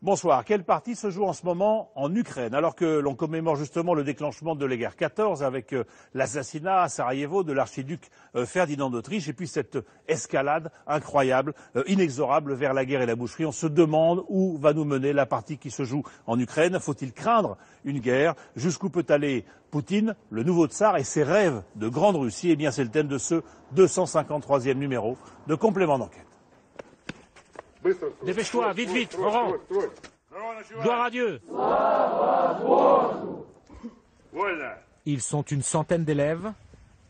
Bonsoir. Quelle partie se joue en ce moment en Ukraine, alors que l'on commémore justement le déclenchement de la guerre 14 avec l'assassinat à Sarajevo de l'archiduc Ferdinand d'Autriche et puis cette escalade incroyable, inexorable vers la guerre et la boucherie. On se demande où va nous mener la partie qui se joue en Ukraine. Faut-il craindre une guerre? Jusqu'où peut aller Poutine, le nouveau tsar et ses rêves de grande Russie? Eh bien, c'est le thème de ce 253e numéro de Complément d'enquête. Dépêche-toi, vite, vite, au rang. Gloire à Dieu. Ils sont une centaine d'élèves.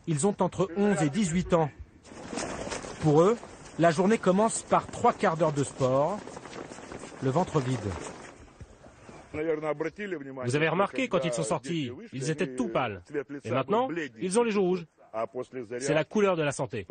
Ils ont entre 11 et 18 ans. Pour eux, la journée commence par 3 quarts d'heure de sport, le ventre vide. Vous avez remarqué quand ils sont sortis, ils étaient tout pâles. Et maintenant, ils ont les joues rouges. C'est la couleur de la santé.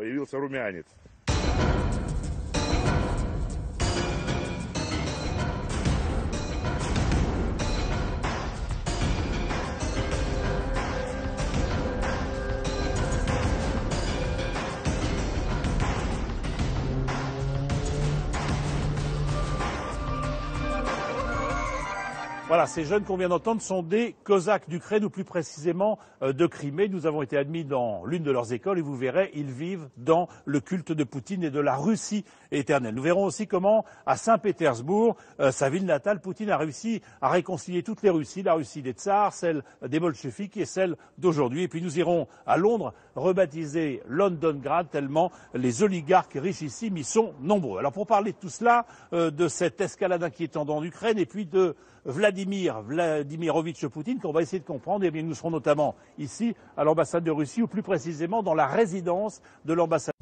Voilà, ces jeunes qu'on vient d'entendre sont des Cosaques d'Ukraine, ou plus précisément de Crimée. Nous avons été admis dans l'une de leurs écoles et vous verrez, ils vivent dans le culte de Poutine et de la Russie éternelle. Nous verrons aussi comment, à Saint-Pétersbourg, sa ville natale, Poutine a réussi à réconcilier toutes les Russies, la Russie des tsars, celle des bolcheviks et celle d'aujourd'hui. Et puis nous irons à Londres, rebaptisé Londongrad, tellement les oligarques richissimes y sont nombreux. Alors pour parler de tout cela, de cette escalade inquiétante en Ukraine et puis de Vladimirovitch Poutine, qu'on va essayer de comprendre. Et bien, nous serons notamment ici à l'ambassade de Russie, ou plus précisément dans la résidence de l'ambassade.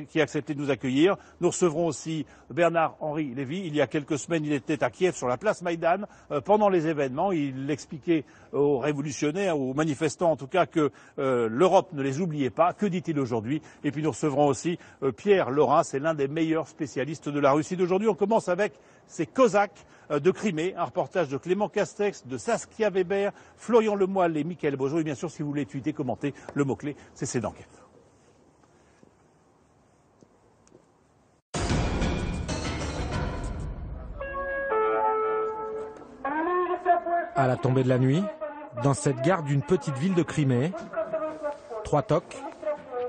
Qui a accepté de nous accueillir. Nous recevrons aussi Bernard-Henri Lévy. Il y a quelques semaines, il était à Kiev sur la place Maïdan pendant les événements. Il expliquait aux révolutionnaires, aux manifestants en tout cas, que l'Europe ne les oubliait pas. Que dit-il aujourd'hui? Et puis nous recevrons aussi Pierre Laurin, c'est l'un des meilleurs spécialistes de la Russie d'aujourd'hui. On commence avec ces Cosaques de Crimée, un reportage de Clément Castex, de Saskia Weber, Florian Lemoyle et Mickaël Bojo. Et bien sûr, si vous voulez tweeter, commenter, le mot-clé, c'est d'enquête. À la tombée de la nuit, dans cette gare d'une petite ville de Crimée, 3 tocs,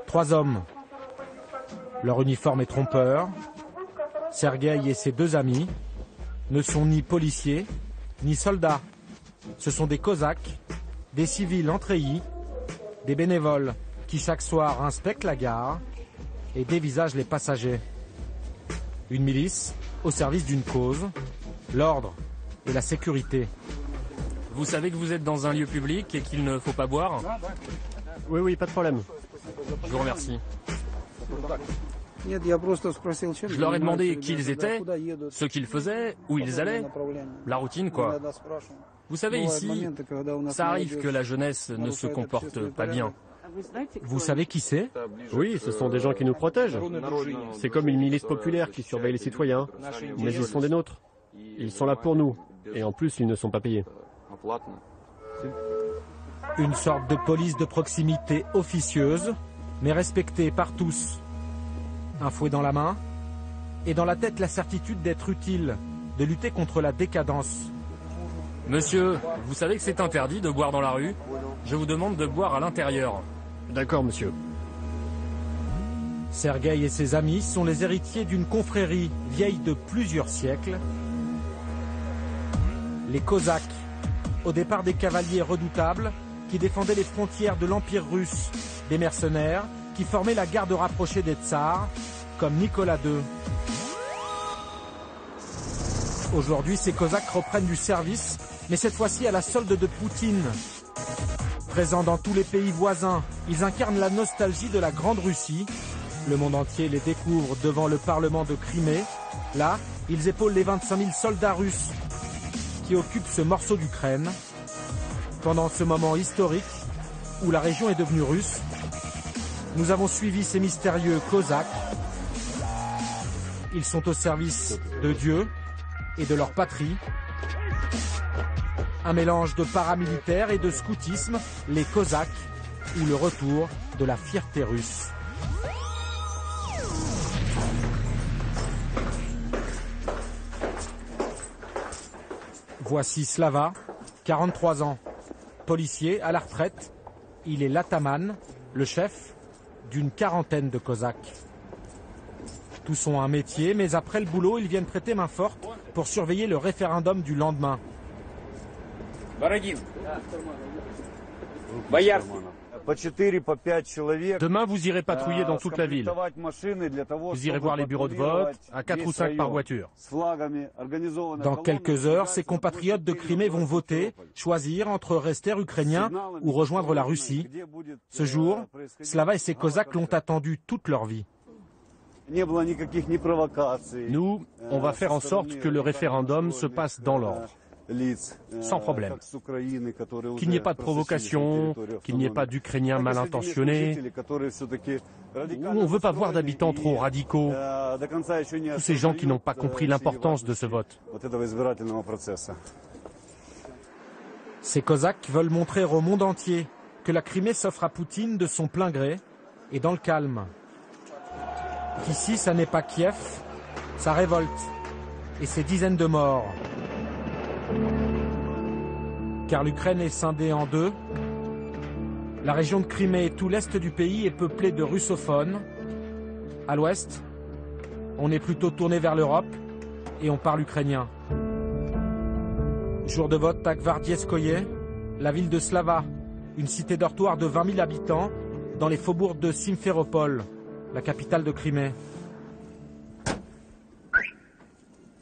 3 hommes. Leur uniforme est trompeur. Sergueï et ses 2 amis ne sont ni policiers, ni soldats. Ce sont des Cosaques, des civils en treillis, des bénévoles qui chaque soir inspectent la gare et dévisagent les passagers. Une milice au service d'une cause, l'ordre et la sécurité. Vous savez que vous êtes dans un lieu public et qu'il ne faut pas boire? Oui, pas de problème. Je vous remercie. Je leur ai demandé qui ils étaient, ce qu'ils faisaient, où ils allaient, la routine quoi. Vous savez ici, ça arrive que la jeunesse ne se comporte pas bien. Vous savez qui c'est? Oui, ce sont des gens qui nous protègent. C'est comme une milice populaire qui surveille les citoyens, mais ils sont des nôtres. Ils sont là pour nous, et en plus ils ne sont pas payés. Une sorte de police de proximité officieuse, mais respectée par tous. Un fouet dans la main, et dans la tête la certitude d'être utile, de lutter contre la décadence. Monsieur, vous savez que c'est interdit de boire dans la rue? Je vous demande de boire à l'intérieur. D'accord, monsieur. Sergueï et ses amis sont les héritiers d'une confrérie vieille de plusieurs siècles. Les Cosaques, au départ des cavaliers redoutables qui défendaient les frontières de l'Empire russe, des mercenaires qui formaient la garde rapprochée des tsars, comme Nicolas II. Aujourd'hui, ces Cosaques reprennent du service, mais cette fois-ci à la solde de Poutine. Présents dans tous les pays voisins, ils incarnent la nostalgie de la Grande Russie. Le monde entier les découvre devant le Parlement de Crimée. Là, ils épaulent les 25 000 soldats russes qui occupent ce morceau d'Ukraine. Pendant ce moment historique, où la région est devenue russe, nous avons suivi ces mystérieux Cosaques. Ils sont au service de Dieu, et de leur patrie. Un mélange de paramilitaire et de scoutisme, les Cosaques, ou le retour de la fierté russe. Voici Slava, 43 ans, policier à la retraite. Il est l'ataman, le chef d'une quarantaine de Cosaques. Tous ont un métier, mais après le boulot, ils viennent prêter main forte pour surveiller le référendum du lendemain. Demain, vous irez patrouiller dans toute la ville. Vous irez voir les bureaux de vote, à 4 ou 5 par voiture. Dans quelques heures, ses compatriotes de Crimée vont voter, choisir entre rester ukrainiens ou rejoindre la Russie. Ce jour, Slava et ses Cosaques l'ont attendu toute leur vie. Nous, on va faire en sorte que le référendum se passe dans l'ordre, sans problème. Qu'il n'y ait pas de provocation, qu'il n'y ait pas d'Ukrainiens mal intentionnés. On ne veut pas voir d'habitants trop radicaux. Tous ces gens qui n'ont pas compris l'importance de ce vote. Ces Cosaques veulent montrer au monde entier que la Crimée s'offre à Poutine de son plein gré et dans le calme. Qu'ici, ça n'est pas Kiev, ça révolte et ces dizaines de morts. Car l'Ukraine est scindée en deux. La région de Crimée et tout l'est du pays est peuplée de russophones. À l'ouest, on est plutôt tourné vers l'Europe et on parle ukrainien. Jour de vote à Gvardieskoye, la ville de Slava, une cité dortoir de 20 000 habitants, dans les faubourgs de Simferopol, la capitale de Crimée.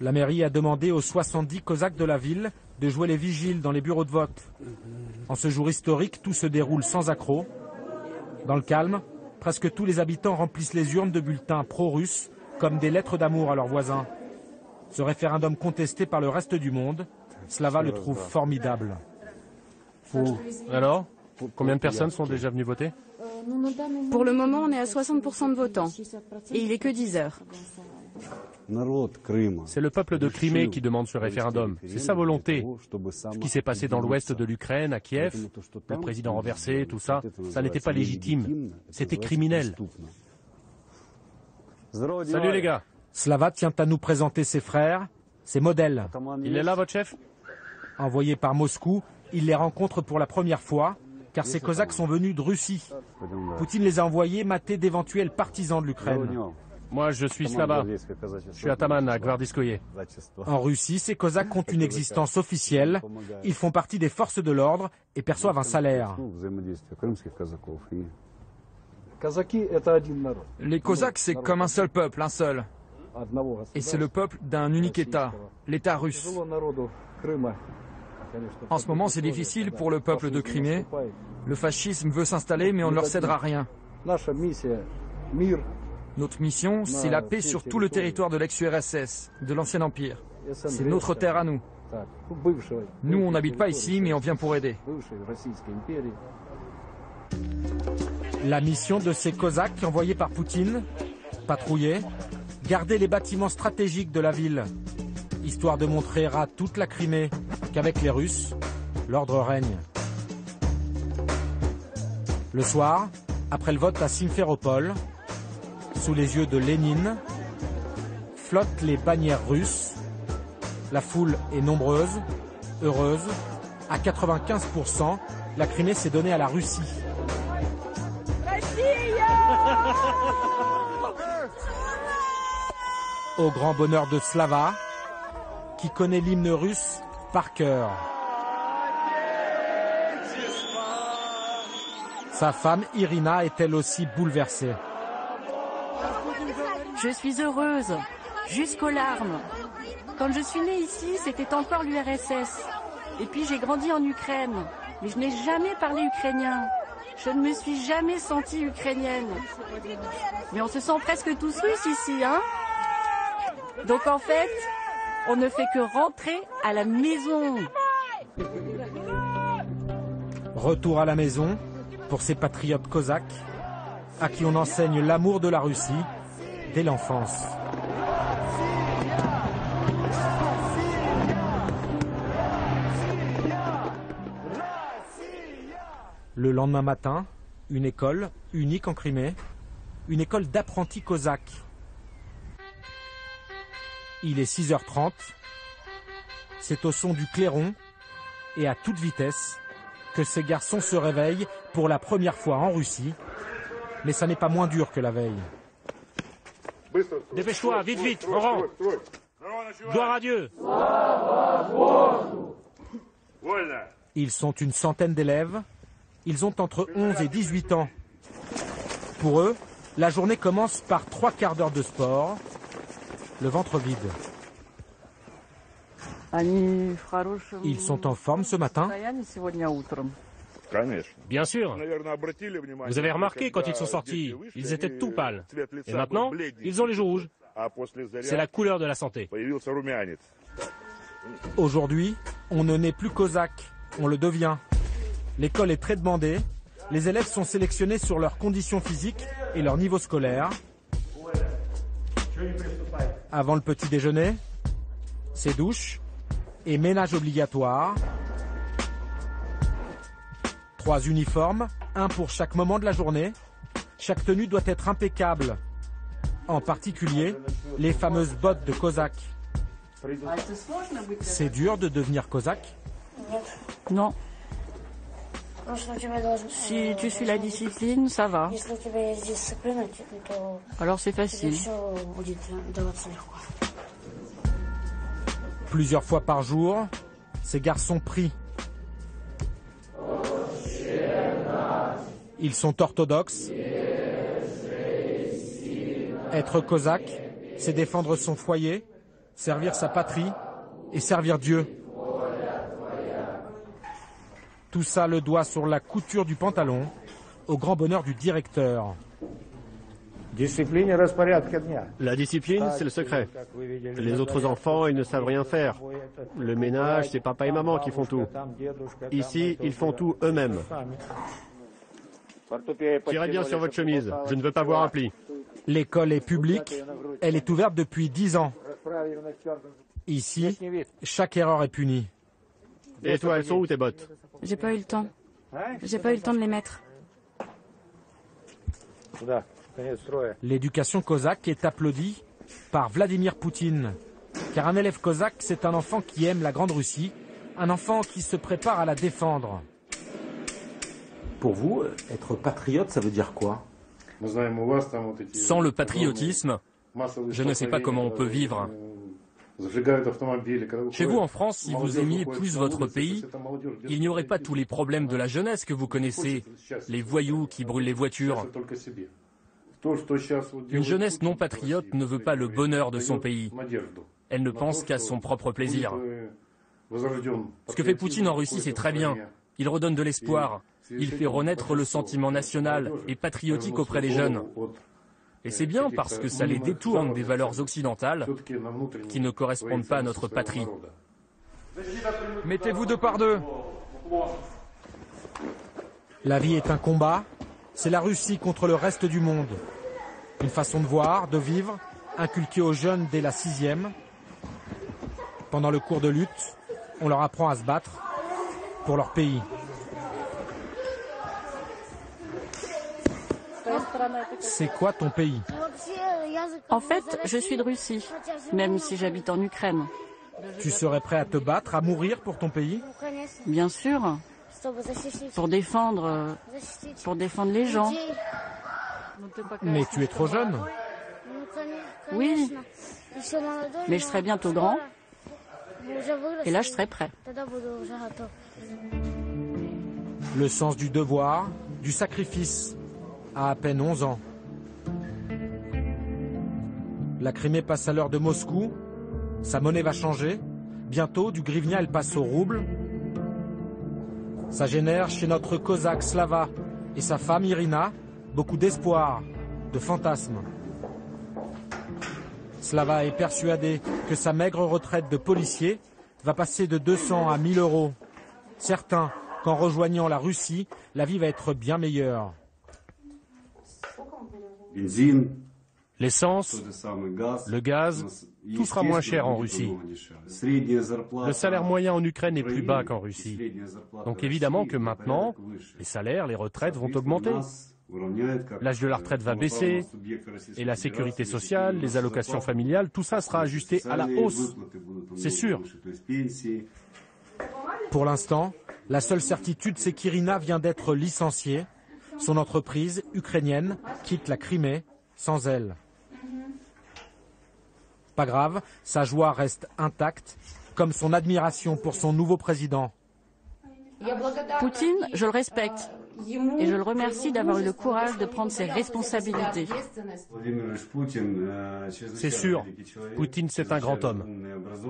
La mairie a demandé aux 70 Cosaques de la ville de jouer les vigiles dans les bureaux de vote. En ce jour historique, tout se déroule sans accroc. Dans le calme, presque tous les habitants remplissent les urnes de bulletins pro-russes comme des lettres d'amour à leurs voisins. Ce référendum contesté par le reste du monde, Slava le trouve formidable. Alors, combien de personnes sont déjà venues voter? Pour le moment, on est à 60% de votants. Et il est que 10 heures. C'est le peuple de Crimée qui demande ce référendum. C'est sa volonté. Ce qui s'est passé dans l'ouest de l'Ukraine, à Kiev, le président renversé, tout ça, ça n'était pas légitime. C'était criminel. Salut les gars. Slava tient à nous présenter ses frères, ses modèles. Il est là, votre chef? Envoyés par Moscou, il les rencontre pour la première fois, car ces Cosaques sont venus de Russie. Poutine les a envoyés mater d'éventuels partisans de l'Ukraine. Moi, je suis Slava. Je suis ataman à Gvardieskoye. En Russie, ces Cosaques ont une existence officielle. Ils font partie des forces de l'ordre et perçoivent un salaire. Les Cosaques, c'est comme un seul peuple, un seul. Et c'est le peuple d'un unique État, l'État russe. En ce moment, c'est difficile pour le peuple de Crimée. Le fascisme veut s'installer, mais on ne leur cédera rien. Notre mission, c'est la paix sur tout le territoire de l'ex-URSS, de l'ancien empire. C'est notre terre à nous. Nous, on n'habite pas ici, mais on vient pour aider. La mission de ces Cosaques envoyés par Poutine, patrouiller, garder les bâtiments stratégiques de la ville, histoire de montrer à toute la Crimée qu'avec les Russes, l'ordre règne. Le soir, après le vote à Simferopol, sous les yeux de Lénine, flottent les bannières russes. La foule est nombreuse, heureuse. À 95%, la Crimée s'est donnée à la Russie. Au grand bonheur de Slava, qui connaît l'hymne russe par cœur. Sa femme Irina est elle aussi bouleversée. Je suis heureuse, jusqu'aux larmes. Quand je suis née ici, c'était encore l'URSS. Et puis j'ai grandi en Ukraine. Mais je n'ai jamais parlé ukrainien. Je ne me suis jamais sentie ukrainienne. Mais on se sent presque tous russes ici, hein? Donc en fait, on ne fait que rentrer à la maison. Retour à la maison pour ces patriotes cosaques à qui on enseigne l'amour de la Russie dès l'enfance. Le lendemain matin, une école, unique en Crimée, une école d'apprentis cosaques. Il est 6h30, c'est au son du clairon et à toute vitesse que ces garçons se réveillent pour la première fois en Russie, mais ça n'est pas moins dur que la veille. Dépêche-toi, vite, vite, on rentre. Gloire à Dieu. Ils sont une centaine d'élèves, ils ont entre 11 et 18 ans. Pour eux, la journée commence par 3 quarts d'heure de sport, le ventre vide. Ils sont en forme ce matin? Bien sûr. Vous avez remarqué quand ils sont sortis, ils étaient tout pâles. Et maintenant, ils ont les joues rouges. C'est la couleur de la santé. Aujourd'hui, on ne naît plus cosaque, on le devient. L'école est très demandée, les élèves sont sélectionnés sur leurs conditions physiques et leur niveau scolaire. Avant le petit déjeuner, c'est douche et ménage obligatoire. 3 uniformes, un pour chaque moment de la journée. Chaque tenue doit être impeccable. En particulier, les fameuses bottes de cosaque. C'est dur de devenir cosaque? Non. Si tu suis la discipline, ça va. Alors c'est facile. Plusieurs fois par jour, ces garçons prient. Ils sont orthodoxes. Être cosaque, c'est défendre son foyer, servir sa patrie et servir Dieu. Tout ça le doigt sur la couture du pantalon, au grand bonheur du directeur. La discipline, c'est le secret. Les autres enfants, ils ne savent rien faire. Le ménage, c'est papa et maman qui font tout. Ici, ils font tout eux-mêmes. Tirez bien sur votre chemise, je ne veux pas voir un pli. L'école est publique, elle est ouverte depuis 10 ans. Ici, chaque erreur est punie. Et toi, elles sont où tes bottes? J'ai pas eu le temps. J'ai pas eu le temps de les mettre. L'éducation cosaque est applaudie par Vladimir Poutine. Car un élève cosaque, c'est un enfant qui aime la Grande Russie, un enfant qui se prépare à la défendre. Pour vous, être patriote, ça veut dire quoi? Sans le patriotisme, je ne sais pas comment on peut vivre. Chez vous en France, si vous aimiez plus votre pays, il n'y aurait pas tous les problèmes de la jeunesse que vous connaissez, les voyous qui brûlent les voitures. Une jeunesse non patriote ne veut pas le bonheur de son pays. Elle ne pense qu'à son propre plaisir. Ce que fait Poutine en Russie, c'est très bien. Il redonne de l'espoir. Il fait renaître le sentiment national et patriotique auprès des jeunes. Et c'est bien parce que ça les détourne des valeurs occidentales qui ne correspondent pas à notre patrie. Mettez-vous 2 par 2. La vie est un combat, c'est la Russie contre le reste du monde. Une façon de voir, de vivre, inculquée aux jeunes dès la 6e. Pendant le cours de lutte, on leur apprend à se battre pour leur pays. C'est quoi ton pays? En fait, je suis de Russie, même si j'habite en Ukraine. Tu serais prêt à te battre, à mourir pour ton pays? Bien sûr, pour défendre les gens. Mais tu es trop jeune. Oui, mais je serai bientôt grand. Et là, je serai prêt. Le sens du devoir, du sacrifice, à peine 11 ans. La Crimée passe à l'heure de Moscou. Sa monnaie va changer. Bientôt, du grivnia, elle passe au rouble. Ça génère chez notre cosaque Slava et sa femme Irina beaucoup d'espoir, de fantasmes. Slava est persuadée que sa maigre retraite de policier va passer de 200 à 1000 euros. Certain qu'en rejoignant la Russie, la vie va être bien meilleure. L'essence, le gaz, Tout sera moins cher en Russie. Le salaire moyen en Ukraine est plus bas qu'en Russie. Donc évidemment que maintenant, les salaires, les retraites vont augmenter. L'âge de la retraite va baisser, et la sécurité sociale, les allocations familiales, tout ça sera ajusté à la hausse. C'est sûr. Pour l'instant, la seule certitude, c'est qu'Irina vient d'être licenciée. Son entreprise, ukrainienne, quitte la Crimée sans elle. Pas grave, sa joie reste intacte, comme son admiration pour son nouveau président. Poutine, je le respecte. Et je le remercie d'avoir eu le courage de prendre ses responsabilités. C'est sûr, Poutine c'est un grand homme,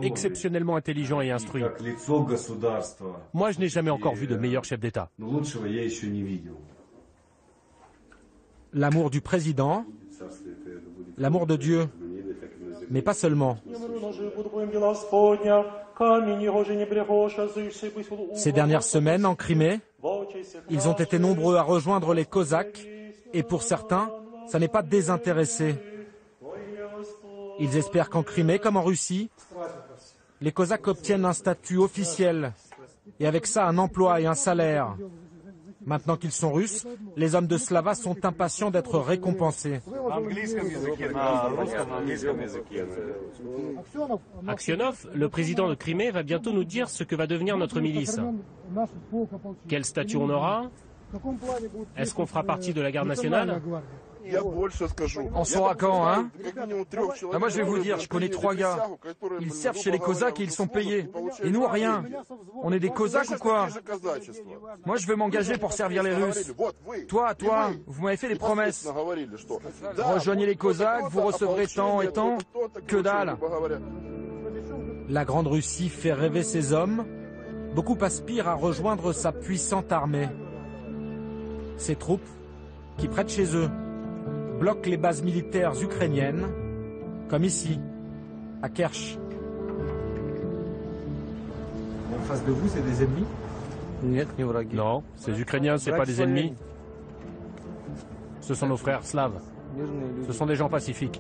exceptionnellement intelligent et instruit. Moi je n'ai jamais encore vu de meilleur chef d'État. L'amour du président, l'amour de Dieu, mais pas seulement. Ces dernières semaines, en Crimée, ils ont été nombreux à rejoindre les Cosaques, et pour certains, ça n'est pas désintéressé. Ils espèrent qu'en Crimée, comme en Russie, les Cosaques obtiennent un statut officiel, et avec ça un emploi et un salaire. Maintenant qu'ils sont russes, les hommes de Slava sont impatients d'être récompensés. Aksionov, le président de Crimée, va bientôt nous dire ce que va devenir notre milice. Quel statut on aura? Est-ce qu'on fera partie de la garde nationale? On saura quand, hein? Moi, je vais vous dire, je connais 3 gars. Ils servent chez les Cosaques et ils sont payés. Et nous, rien. On est des Cosaques ou quoi? Moi, je veux m'engager pour servir les Russes. Toi, vous m'avez fait des promesses. Rejoignez les Cosaques, vous recevrez tant et tant. Que dalle. La Grande Russie fait rêver ses hommes. Beaucoup aspirent à rejoindre sa puissante armée. Ces troupes, qui près de chez eux, bloquent les bases militaires ukrainiennes, comme ici, à Kerch. En face de vous, c'est des ennemis? Non, ces Ukrainiens, ce n'est pas des ennemis. Ce sont nos frères slaves. Ce sont des gens pacifiques.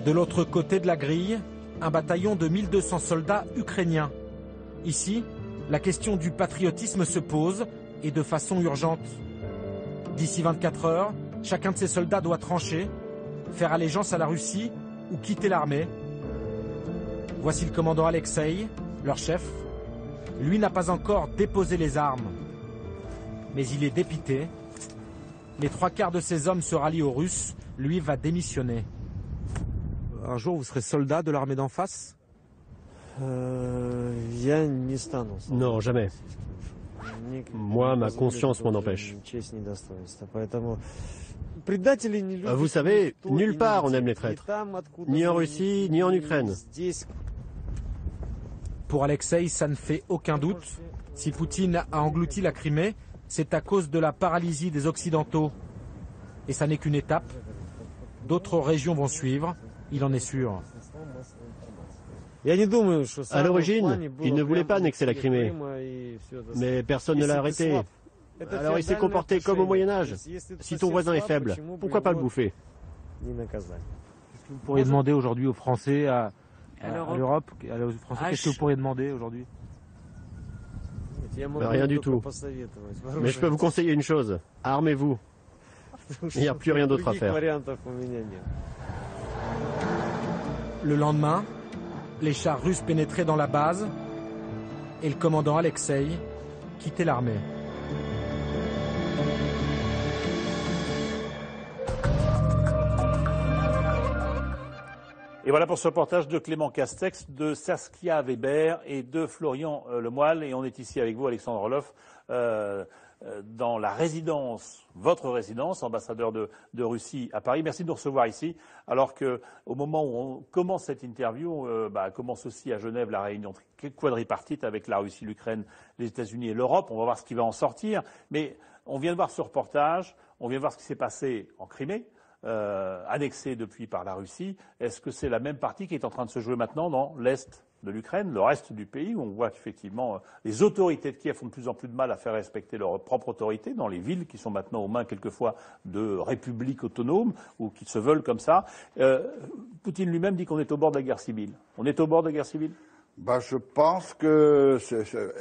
De l'autre côté de la grille, un bataillon de 1200 soldats ukrainiens. Ici, la question du patriotisme se pose, et de façon urgente. D'ici 24 heures, chacun de ces soldats doit trancher, faire allégeance à la Russie ou quitter l'armée. Voici le commandant Alexei, leur chef. Lui n'a pas encore déposé les armes. Mais il est dépité. Les 3/4 de ses hommes se rallient aux Russes. Lui va démissionner. Un jour, vous serez soldat de l'armée d'en face? Non, jamais. Moi, ma conscience m'en empêche. Vous savez, nulle part on aime les traîtres. Ni en Russie, ni en Ukraine. Pour Alexei, ça ne fait aucun doute. Si Poutine a englouti la Crimée, c'est à cause de la paralysie des Occidentaux. Et ça n'est qu'une étape. D'autres régions vont suivre, il en est sûr. À l'origine, il ne voulait pas annexer la Crimée. Mais personne ne l'a arrêté. Alors il s'est comporté comme au Moyen-Âge. Si ton voisin est faible, pourquoi pas le bouffer? Vous pourriez demander aujourd'hui aux Français, à l'Europe, aux Français, qu'est-ce que vous pourriez demander aujourd'hui? Rien du tout. Mais je peux vous conseiller une chose. Armez-vous. Il n'y a plus rien d'autre à faire. Le lendemain, les chars russes pénétraient dans la base et le commandant Alexei quittait l'armée. Et voilà pour ce reportage de Clément Castex, de Saskia Weber et de Florian Lemoyle. Et on est ici avec vous, Alexandre Orloff, dans la résidence, votre résidence, ambassadeur de Russie à Paris. Merci de nous recevoir ici, alors qu'au moment où on commence cette interview, commence aussi à Genève la réunion quadripartite avec la Russie, l'Ukraine, les États-Unis et l'Europe. On va voir ce qui va en sortir. Mais on vient de voir ce reportage, on vient de voir ce qui s'est passé en Crimée, annexée depuis par la Russie. Est-ce que c'est la même partie qui est en train de se jouer maintenant dans l'Est de l'Ukraine, le reste du pays, où on voit qu'effectivement les autorités de Kiev ont de plus en plus de mal à faire respecter leur propre autorité dans les villes qui sont maintenant aux mains quelquefois de républiques autonomes ou qui se veulent comme ça. Poutine lui-même dit qu'on est au bord de la guerre civile. On est au bord de la guerre civile ? Je pense que,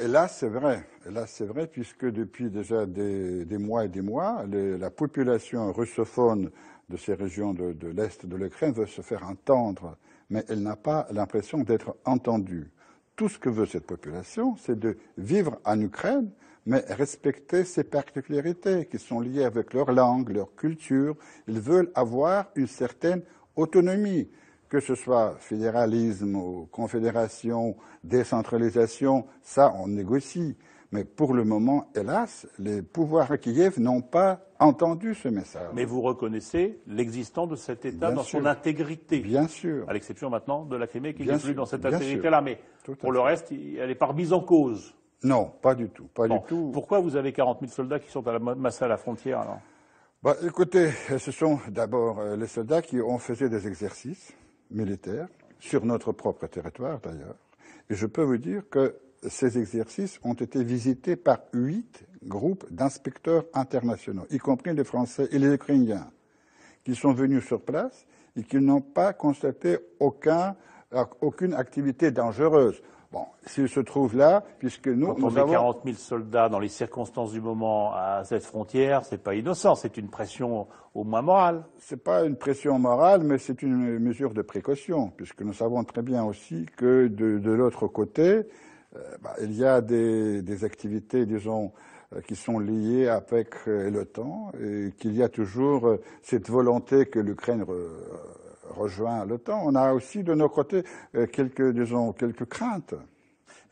hélas, c'est vrai. Hélas, c'est vrai, puisque depuis déjà des mois et des mois, la population russophone de ces régions de l'Est de l'Ukraine veut se faire entendre, mais elle n'a pas l'impression d'être entendue. Tout ce que veut cette population, c'est de vivre en Ukraine, mais respecter ses particularités qui sont liées avec leur langue, leur culture. Ils veulent avoir une certaine autonomie, que ce soit fédéralisme ou confédération, décentralisation, ça on négocie. Mais pour le moment, hélas, les pouvoirs à Kiev n'ont pas entendu ce message. Mais vous reconnaissez l'existence de cet État Bien dans sûr. son intégrité. Bien sûr. À l'exception maintenant de la Crimée qui Bien n'est plus sûr. dans cette Bien intégrité-là. Mais Tout à pour le fait. reste, elle n'est pas remise en cause. Non, pas du tout. Pas Bon. du tout. Pourquoi vous avez 40 000 soldats qui sont massés à la frontière alors ? Écoutez, ce sont d'abord les soldats qui ont fait des exercices militaires sur notre propre territoire d'ailleurs. Et je peux vous dire que ces exercices ont été visités par 8 groupes d'inspecteurs internationaux, y compris les Français et les Ukrainiens, qui sont venus sur place et qui n'ont pas constaté aucune activité dangereuse. Bon, s'ils se trouvent là, puisque Quand on met 40 000 soldats dans les circonstances du moment à cette frontière, c'est pas innocent, c'est une pression au moins morale. C'est pas une pression morale, mais c'est une mesure de précaution, puisque nous savons très bien aussi que de l'autre côté, il y a des activités, disons, qui sont liées avec l'OTAN, et qu'il y a toujours cette volonté que l'Ukraine rejoint l'OTAN. On a aussi de notre côté quelques craintes.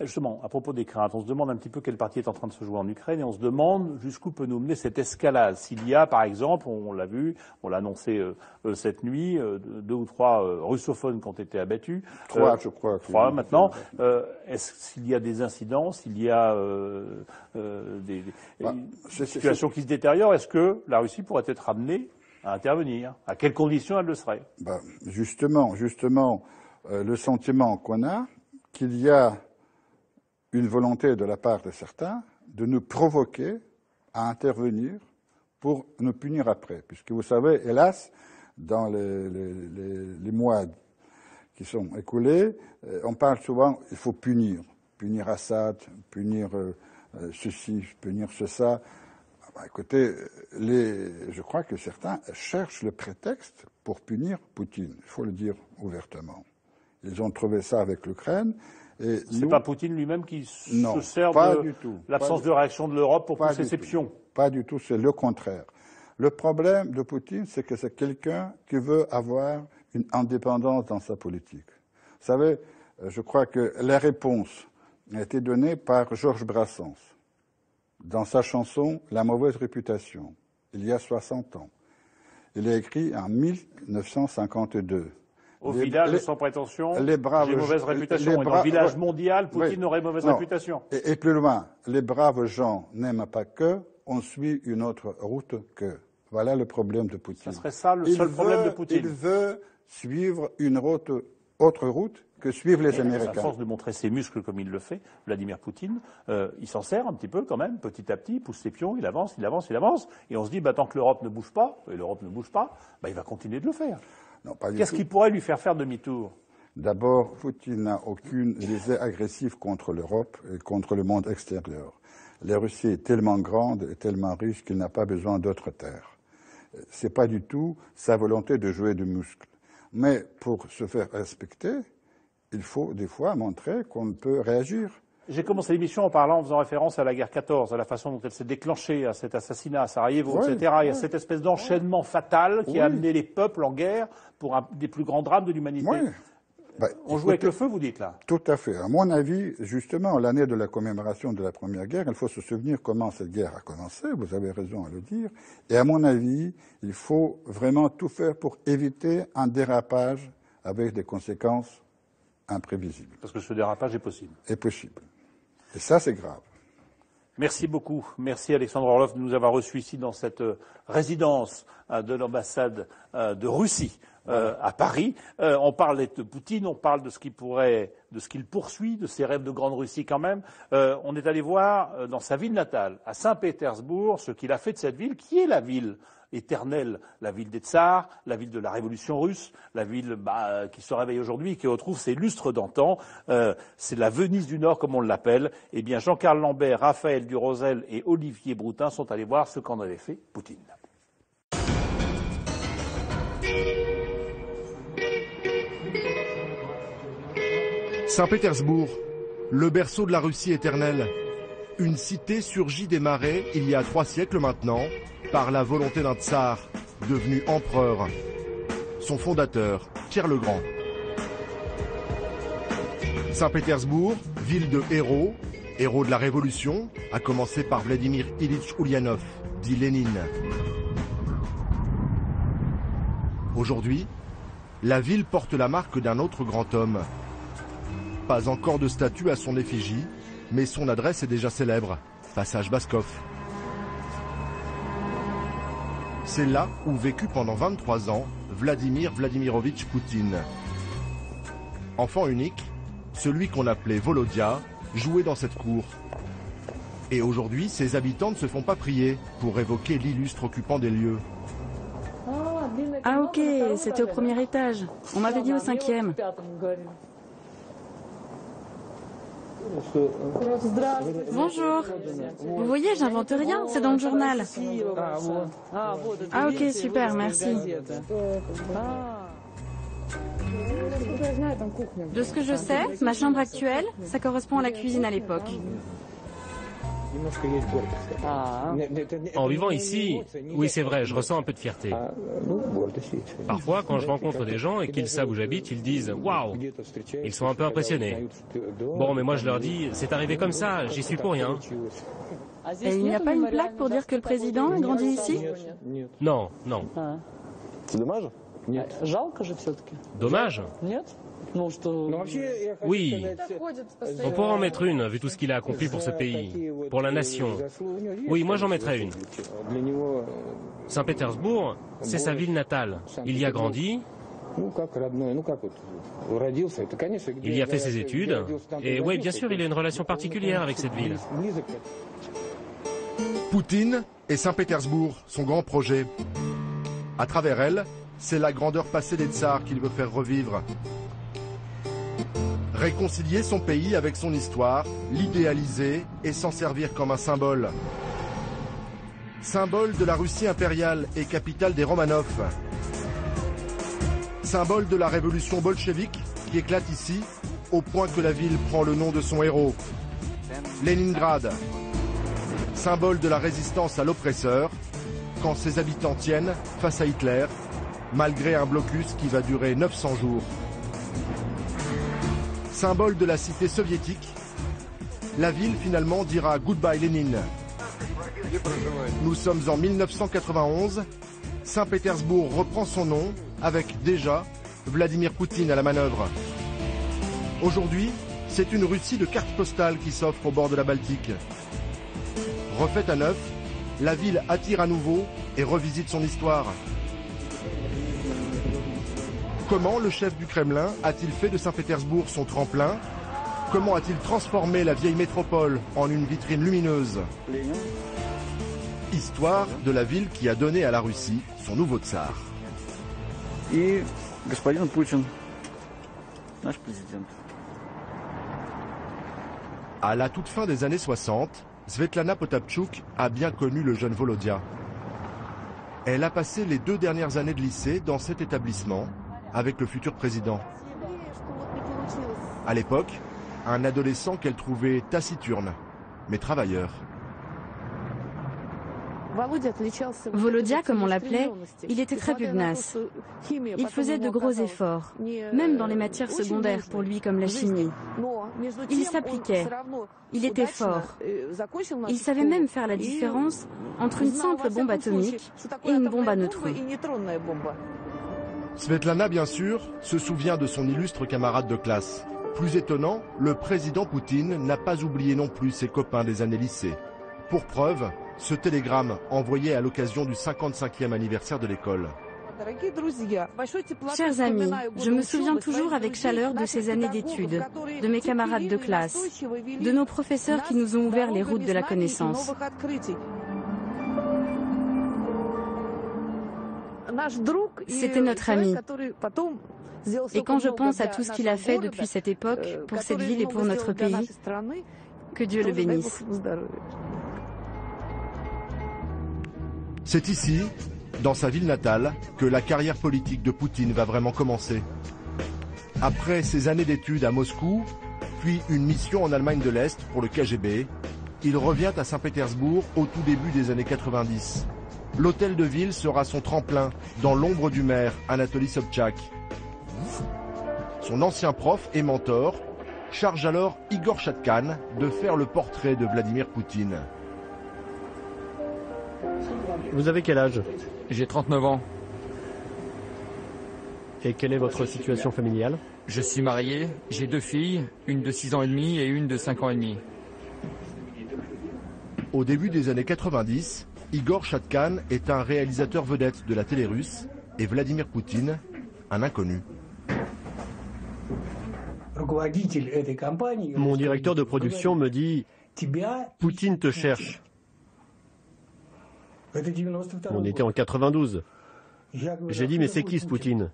Justement, à propos des craintes, on se demande un petit peu quelle partie est en train de se jouer en Ukraine et on se demande jusqu'où peut nous mener cette escalade. S'il y a, par exemple, on l'a vu, on l'a annoncé cette nuit, 2 ou 3 russophones qui ont été abattus. 3, je crois. 3 maintenant. S'il y a des incidents, s'il y a des situations qui se détériorent, est-ce que la Russie pourrait être amenée à intervenir? À quelles conditions elle le serait? Justement, le sentiment qu'on a, qu'il y a une volonté de la part de certains de nous provoquer à intervenir pour nous punir après. Puisque vous savez, hélas, dans les mois qui sont écoulés, on parle souvent il faut punir. Punir Assad, punir ceci, punir ça. Écoutez, je crois que certains cherchent le prétexte pour punir Poutine. Il faut le dire ouvertement. Ils ont trouvé ça avec l'Ukraine. C'est pas Poutine lui-même qui se sert de l'absence de réaction de l'Europe pour pousser ses pions. Pas du tout, c'est le contraire. Le problème de Poutine, c'est que c'est quelqu'un qui veut avoir une indépendance dans sa politique. Vous savez, je crois que la réponse a été donnée par Georges Brassens dans sa chanson « La mauvaise réputation », il y a 60 ans. Il a écrit en 1952. Au village sans prétention, j'ai mauvaise réputation. Et dans le village mondial, Poutine aurait mauvaise réputation. Et plus loin, les braves gens n'aiment pas que, on suit une autre route que. Voilà le problème de Poutine. Ce serait ça le seul problème de Poutine. Il veut suivre une autre route que suivent les Américains. À force de montrer ses muscles comme il le fait, Vladimir Poutine, il s'en sert un petit peu quand même, petit à petit, il pousse ses pions, il avance, et on se dit, tant que l'Europe ne bouge pas, et l'Europe ne bouge pas, il va continuer de le faire. Qu'est-ce qui pourrait lui faire demi-tour? D'abord, Poutine n'a aucune visée agressive contre l'Europe et contre le monde extérieur. La Russie est tellement grande et tellement riche qu'il n'a pas besoin d'autres terres. C'est pas du tout sa volonté de jouer de muscles. Mais pour se faire respecter, il faut des fois montrer qu'on peut réagir. J'ai commencé l'émission en faisant référence à la guerre 14, à la façon dont elle s'est déclenchée, à cet assassinat à Sarajevo, etc. Il y a cette espèce d'enchaînement fatal qui a amené les peuples en guerre pour un des plus grands drames de l'humanité. On joue avec le feu, vous dites là? Tout à fait. À mon avis, justement, l'année de la commémoration de la Première Guerre, il faut se souvenir comment cette guerre a commencé, vous avez raison à le dire. Et à mon avis, il faut vraiment tout faire pour éviter un dérapage avec des conséquences imprévisibles. Parce que ce dérapage est possible. Est possible. Et ça, c'est grave. Merci beaucoup. Merci Alexandre Orlov de nous avoir reçus ici dans cette résidence de l'ambassade de Russie à Paris. On parle de Poutine, on parle de ce qu'il poursuit, de ses rêves de grande Russie quand même. On est allé voir dans sa ville natale, à Saint-Pétersbourg, ce qu'il a fait de cette ville, qui est la ville éternelle, la ville des tsars, la ville de la révolution russe, la ville qui se réveille aujourd'hui et qui retrouve ses lustres d'antan. C'est la Venise du Nord, comme on l'appelle. Eh bien, Jean-Carl Lambert, Raphaël Durosel et Olivier Broutin sont allés voir ce qu'en avait fait Poutine. Saint-Pétersbourg, le berceau de la Russie éternelle. Une cité surgit des marais il y a 3 siècles maintenant, par la volonté d'un tsar, devenu empereur. Son fondateur, Pierre le Grand. Saint-Pétersbourg, ville de héros de la Révolution, à commencer par Vladimir Ilitch Ulyanov, dit Lénine. Aujourd'hui, la ville porte la marque d'un autre grand homme. Pas encore de statue à son effigie, mais son adresse est déjà célèbre, passage Baskov. C'est là où vécut pendant 23 ans Vladimir Vladimirovitch Poutine. Enfant unique, celui qu'on appelait Volodya jouait dans cette cour. Et aujourd'hui, ses habitants ne se font pas prier pour évoquer l'illustre occupant des lieux. Ah ok, c'était au premier étage. On m'avait dit au 5e. Bonjour. Vous voyez, j'invente rien, c'est dans le journal. Ah ok, super, merci. De ce que je sais, ma chambre actuelle, ça correspond à la cuisine à l'époque. En vivant ici, oui c'est vrai, je ressens un peu de fierté. Parfois, quand je rencontre des gens et qu'ils savent où j'habite, ils disent « Waouh !» Ils sont un peu impressionnés. Bon, mais moi je leur dis « C'est arrivé comme ça, j'y suis pour rien. » Et il n'y a pas une plaque pour dire que le président a grandi ici? Non, non. C'est dommage. Dommage? Oui, on pourra en mettre une, vu tout ce qu'il a accompli pour ce pays, pour la nation. Oui, moi j'en mettrais une. Saint-Pétersbourg, c'est sa ville natale. Il y a grandi, il y a fait ses études, et oui, bien sûr, il a une relation particulière avec cette ville. Poutine et Saint-Pétersbourg, son grand projet. À travers elle, c'est la grandeur passée des tsars qu'il veut faire revivre. Réconcilier son pays avec son histoire, l'idéaliser et s'en servir comme un symbole. Symbole de la Russie impériale et capitale des Romanov. Symbole de la révolution bolchevique qui éclate ici, au point que la ville prend le nom de son héros. Leningrad. Symbole de la résistance à l'oppresseur, quand ses habitants tiennent face à Hitler, malgré un blocus qui va durer 900 jours. Symbole de la cité soviétique, la ville finalement dira « Goodbye Lénine ». Nous sommes en 1991, Saint-Pétersbourg reprend son nom avec déjà Vladimir Poutine à la manœuvre. Aujourd'hui, c'est une Russie de cartes postales qui s'offre au bord de la Baltique. Refaite à neuf, la ville attire à nouveau et revisite son histoire. Comment le chef du Kremlin a-t-il fait de Saint-Pétersbourg son tremplin? Comment a-t-il transformé la vieille métropole en une vitrine lumineuse? Histoire de la ville qui a donné à la Russie son nouveau tsar. Et господин Poutine, notre président. À la toute fin des années 60, Svetlana Potapchuk a bien connu le jeune Volodya. Elle a passé les 2 dernières années de lycée dans cet établissement avec le futur président. À l'époque, un adolescent qu'elle trouvait taciturne, mais travailleur. Volodya, comme on l'appelait, il était très pugnace. Il faisait de gros efforts, même dans les matières secondaires pour lui comme la chimie. Il s'appliquait, il était fort. Il savait même faire la différence entre une simple bombe atomique et une bombe à neutrons. Svetlana, bien sûr, se souvient de son illustre camarade de classe. 「 ». 「 ». 「 ». 「 ». 「 ». 「 ». 「 ». 「 ». 「 ». 「 ». 「 ». 「 ». 「 ». 「 ». 「 ». 「 」 « 」 « 」 « 」 « 」 « 」 « 」 « 」 « Pour preuve, ce télégramme envoyé à l'occasion du 55e anniversaire de l'école. Chers amis, je me souviens toujours avec chaleur de ces années d'études, de mes camarades de classe, de nos professeurs qui nous ont ouvert les routes de la connaissance. C'était notre ami. Et quand je pense à tout ce qu'il a fait depuis cette époque, pour cette ville et pour notre pays, que Dieu le bénisse. C'est ici, dans sa ville natale, que la carrière politique de Poutine va vraiment commencer. Après ses années d'études à Moscou, puis une mission en Allemagne de l'Est pour le KGB, il revient à Saint-Pétersbourg au tout début des années 90. L'hôtel de ville sera son tremplin dans l'ombre du maire, Anatoly Sobchak. Son ancien prof et mentor charge alors Igor Chatkan de faire le portrait de Vladimir Poutine. Vous avez quel âge? J'ai 39 ans. Et quelle est votre situation familiale? Je suis marié, j'ai 2 filles, une de 6 ans et demi et une de 5 ans et demi. Au début des années 90, Igor Chatkan est un réalisateur vedette de la télé russe et Vladimir Poutine, un inconnu. Mon directeur de production me dit « Poutine te cherche ». On était en 92. J'ai dit « Mais c'est qui ce Poutine ?»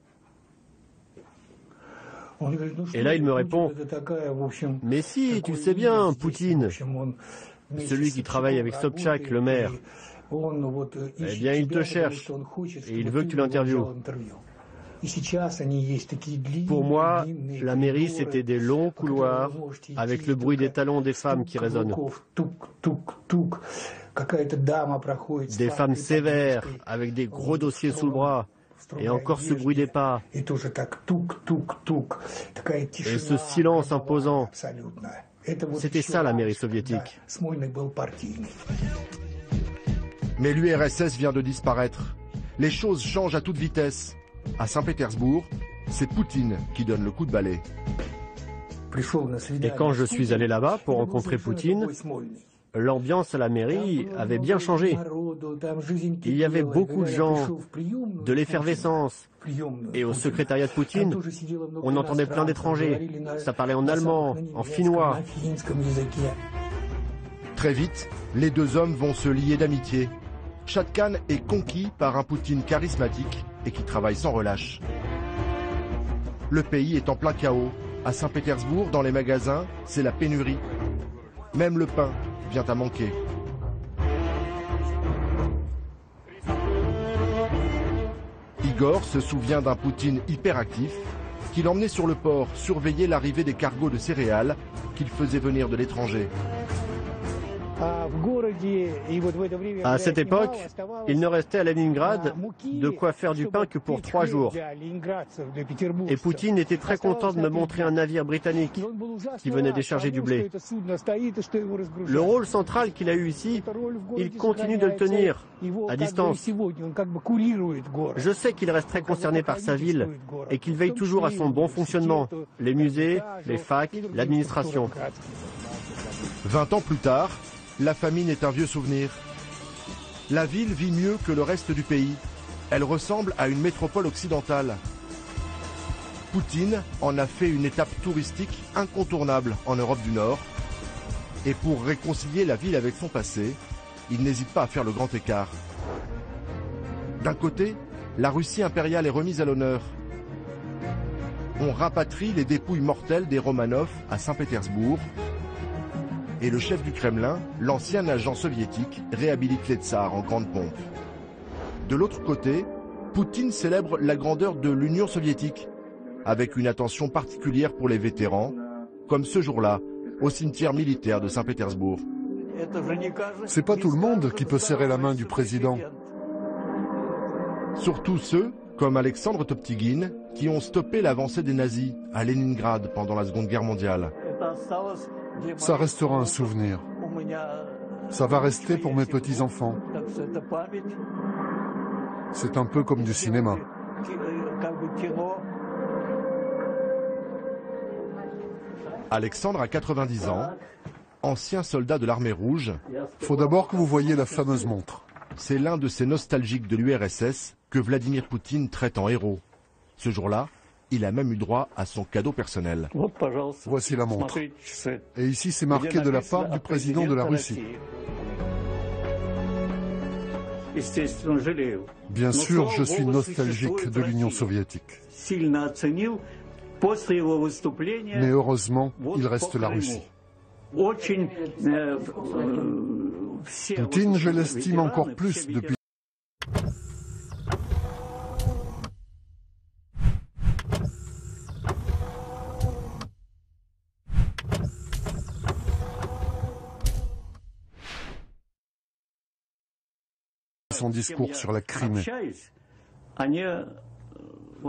Et là, il me répond « Mais si, tu sais bien, Poutine, celui qui travaille avec Sobchak, le maire. Eh bien, il te cherche et il veut que tu l'interviewes. » Pour moi, la mairie, c'était des longs couloirs avec le bruit des talons des femmes qui résonnent. Des femmes sévères avec des gros dossiers sous le bras. Et encore ce bruit des pas. Et ce silence imposant. C'était ça la mairie soviétique. Mais l'URSS vient de disparaître. Les choses changent à toute vitesse. À Saint-Pétersbourg, c'est Poutine qui donne le coup de balai. Et quand je suis allé là-bas pour rencontrer Poutine, l'ambiance à la mairie avait bien changé. Il y avait beaucoup de gens, de l'effervescence. Et au secrétariat de Poutine, on entendait plein d'étrangers. Ça parlait en allemand, en finnois. Très vite, les deux hommes vont se lier d'amitié. Chatkan est conquis par un Poutine charismatique et qui travaille sans relâche. Le pays est en plein chaos. À Saint-Pétersbourg, dans les magasins, c'est la pénurie. Même le pain vient à manquer. Igor se souvient d'un Poutine hyperactif qui l'emmenait sur le port surveiller l'arrivée des cargos de céréales qu'il faisait venir de l'étranger. À cette époque, il ne restait à Leningrad de quoi faire du pain que pour 3 jours. Et Poutine était très content de me montrer un navire britannique qui venait décharger du blé. Le rôle central qu'il a eu ici, il continue de le tenir, à distance. Je sais qu'il reste très concerné par sa ville et qu'il veille toujours à son bon fonctionnement, les musées, les facs, l'administration. 20 ans plus tard, la famine est un vieux souvenir. La ville vit mieux que le reste du pays. Elle ressemble à une métropole occidentale. Poutine en a fait une étape touristique incontournable en Europe du Nord. Et pour réconcilier la ville avec son passé, il n'hésite pas à faire le grand écart. D'un côté, la Russie impériale est remise à l'honneur. On rapatrie les dépouilles mortelles des Romanov à Saint-Pétersbourg. Et le chef du Kremlin, l'ancien agent soviétique, réhabilite les tsars en grande pompe. De l'autre côté, Poutine célèbre la grandeur de l'Union soviétique, avec une attention particulière pour les vétérans, comme ce jour-là, au cimetière militaire de Saint-Pétersbourg. C'est pas tout le monde qui peut serrer la main du président. Surtout ceux, comme Alexandre Toptigin, qui ont stoppé l'avancée des nazis à Leningrad pendant la Seconde Guerre mondiale. Ça restera un souvenir. Ça va rester pour mes petits-enfants. C'est un peu comme du cinéma. Alexandre a 90 ans. ancien soldat de l'armée rouge. Faut d'abord que vous voyiez la fameuse montre. C'est l'un de ces nostalgiques de l'URSS que Vladimir Poutine traite en héros. Ce jour-là, il a même eu droit à son cadeau personnel. Voici la montre. Et ici, c'est marqué de la part du président de la Russie. Bien sûr, je suis nostalgique de l'Union soviétique. Mais heureusement, il reste la Russie. Poutine, je l'estime encore plus depuis. Son discours sur la Crimée.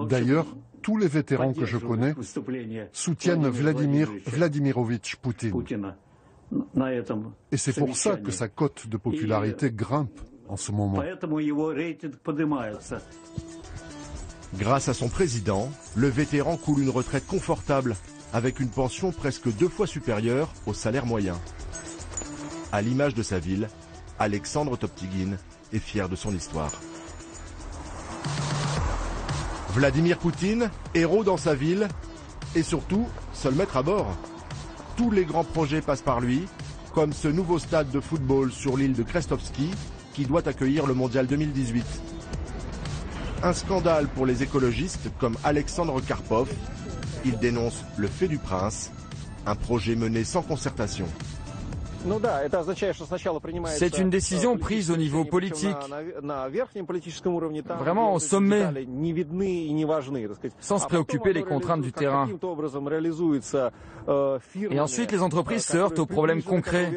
D'ailleurs, tous les vétérans que je connais soutiennent Vladimir Vladimirovitch Poutine. Et c'est pour ça que sa cote de popularité grimpe en ce moment. Grâce à son président, le vétéran coule une retraite confortable, avec une pension presque 2 fois supérieure au salaire moyen. À l'image de sa ville, Alexandre Toptigin est fier de son histoire. Vladimir Poutine, héros dans sa ville, et surtout, seul maître à bord. Tous les grands projets passent par lui, comme ce nouveau stade de football sur l'île de Krestovski, qui doit accueillir le Mondial 2018. Un scandale pour les écologistes comme Alexandre Karpov. Il dénonce le fait du prince, un projet mené sans concertation. C'est une décision prise au niveau politique, vraiment au sommet, sans se préoccuper des contraintes du terrain. Et ensuite, les entreprises se heurtent aux problèmes concrets.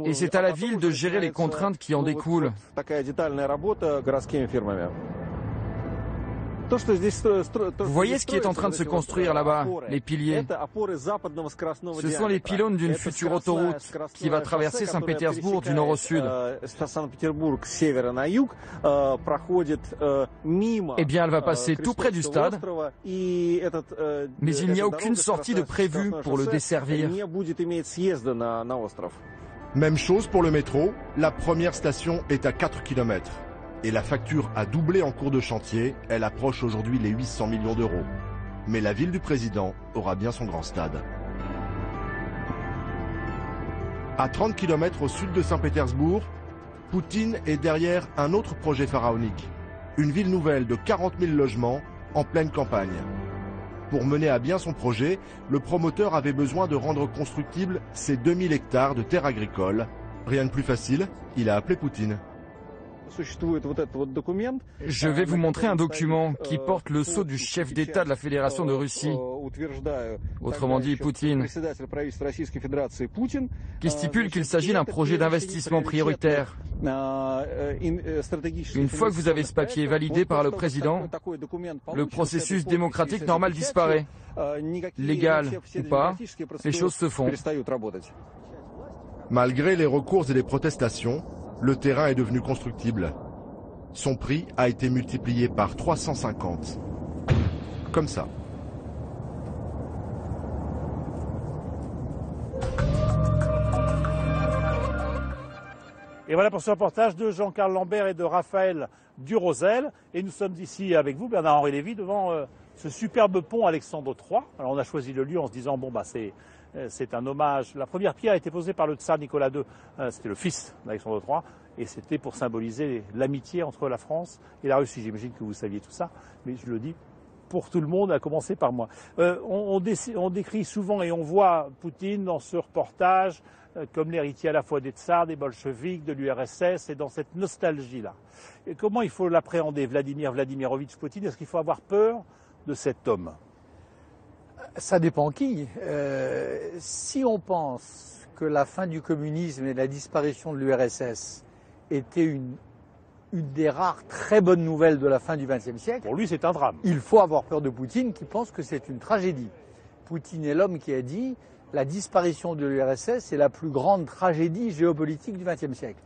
Et c'est à la ville de gérer les contraintes qui en découlent. Vous voyez ce qui est en train de se construire là-bas, les piliers. Ce sont les pylônes d'une future autoroute qui va traverser Saint-Pétersbourg du nord au sud. Eh bien, elle va passer tout près du stade, mais il n'y a aucune sortie de prévue pour le desservir. Même chose pour le métro, la première station est à 4 km. Et la facture a doublé en cours de chantier, elle approche aujourd'hui les 800 millions d'euros. Mais la ville du président aura bien son grand stade. À 30 km au sud de Saint-Pétersbourg, Poutine est derrière un autre projet pharaonique. Une ville nouvelle de 40 000 logements en pleine campagne. Pour mener à bien son projet, le promoteur avait besoin de rendre constructibles ces 2000 hectares de terres agricoles. Rien de plus facile, il a appelé Poutine. Je vais vous montrer un document qui porte le sceau du chef d'État de la Fédération de Russie, autrement dit Poutine, qui stipule qu'il s'agit d'un projet d'investissement prioritaire. Une fois que vous avez ce papier validé par le président, le processus démocratique normal disparaît. Légal ou pas, les choses se font. Malgré les recours et les protestations, le terrain est devenu constructible. Son prix a été multiplié par 350. Comme ça. Et voilà pour ce reportage de Jean-Carl Lambert et de Raphaël Durosel. Et nous sommes ici avec vous, Bernard-Henri Lévy, devant ce superbe pont Alexandre III. Alors on a choisi le lieu en se disant, bon, c'est un hommage. La première pierre a été posée par le tsar Nicolas II, c'était le fils d'Alexandre III, et c'était pour symboliser l'amitié entre la France et la Russie. J'imagine que vous saviez tout ça, mais je le dis pour tout le monde, à commencer par moi. On décrit souvent et on voit Poutine dans ce reportage comme l'héritier à la fois des tsars, des bolcheviks, de l'URSS, et dans cette nostalgie-là. Et comment il faut l'appréhender, Vladimir Vladimirovitch Poutine? Est-ce qu'il faut avoir peur de cet homme? Ça dépend qui. Si on pense que la fin du communisme et la disparition de l'URSS était une des rares très bonnes nouvelles de la fin du XXe siècle. Pour lui, c'est un drame. Il faut avoir peur de Poutine qui pense que c'est une tragédie. Poutine est l'homme qui a dit la disparition de l'URSS est la plus grande tragédie géopolitique du XXe siècle.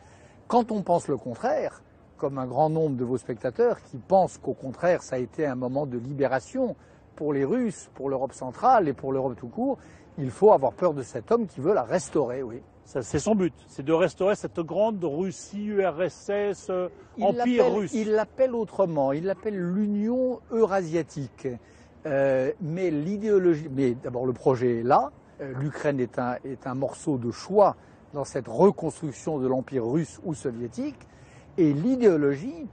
Quand on pense le contraire, comme un grand nombre de vos spectateurs qui pensent qu'au contraire ça a été un moment de libération pour les Russes, pour l'Europe centrale et pour l'Europe tout court, il faut avoir peur de cet homme qui veut la restaurer, oui. C'est son but, c'est de restaurer cette grande Russie, URSS, empire russe. Il l'appelle autrement, il l'appelle l'Union eurasiatique. Mais l'idéologie, mais d'abord le projet est là, l'Ukraine est un morceau de choix dans cette reconstruction de l'empire russe ou soviétique, et l'idéologie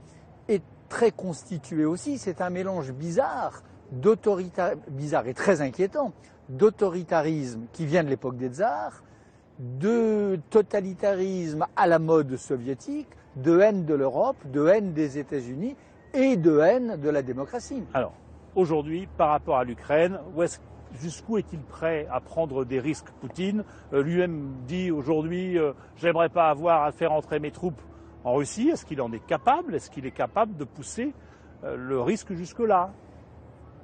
est très constituée aussi, c'est un mélange bizarre et très inquiétant, d'autoritarisme qui vient de l'époque des tsars, de totalitarisme à la mode soviétique, de haine de l'Europe, de haine des États-Unis et de haine de la démocratie. Alors, aujourd'hui, par rapport à l'Ukraine, jusqu'où est-il prêt à prendre des risques, Poutine? Lui-même dit aujourd'hui, j'aimerais pas avoir à faire entrer mes troupes en Russie. Est-ce qu'il en est capable? Est-ce qu'il est capable de pousser le risque jusque-là?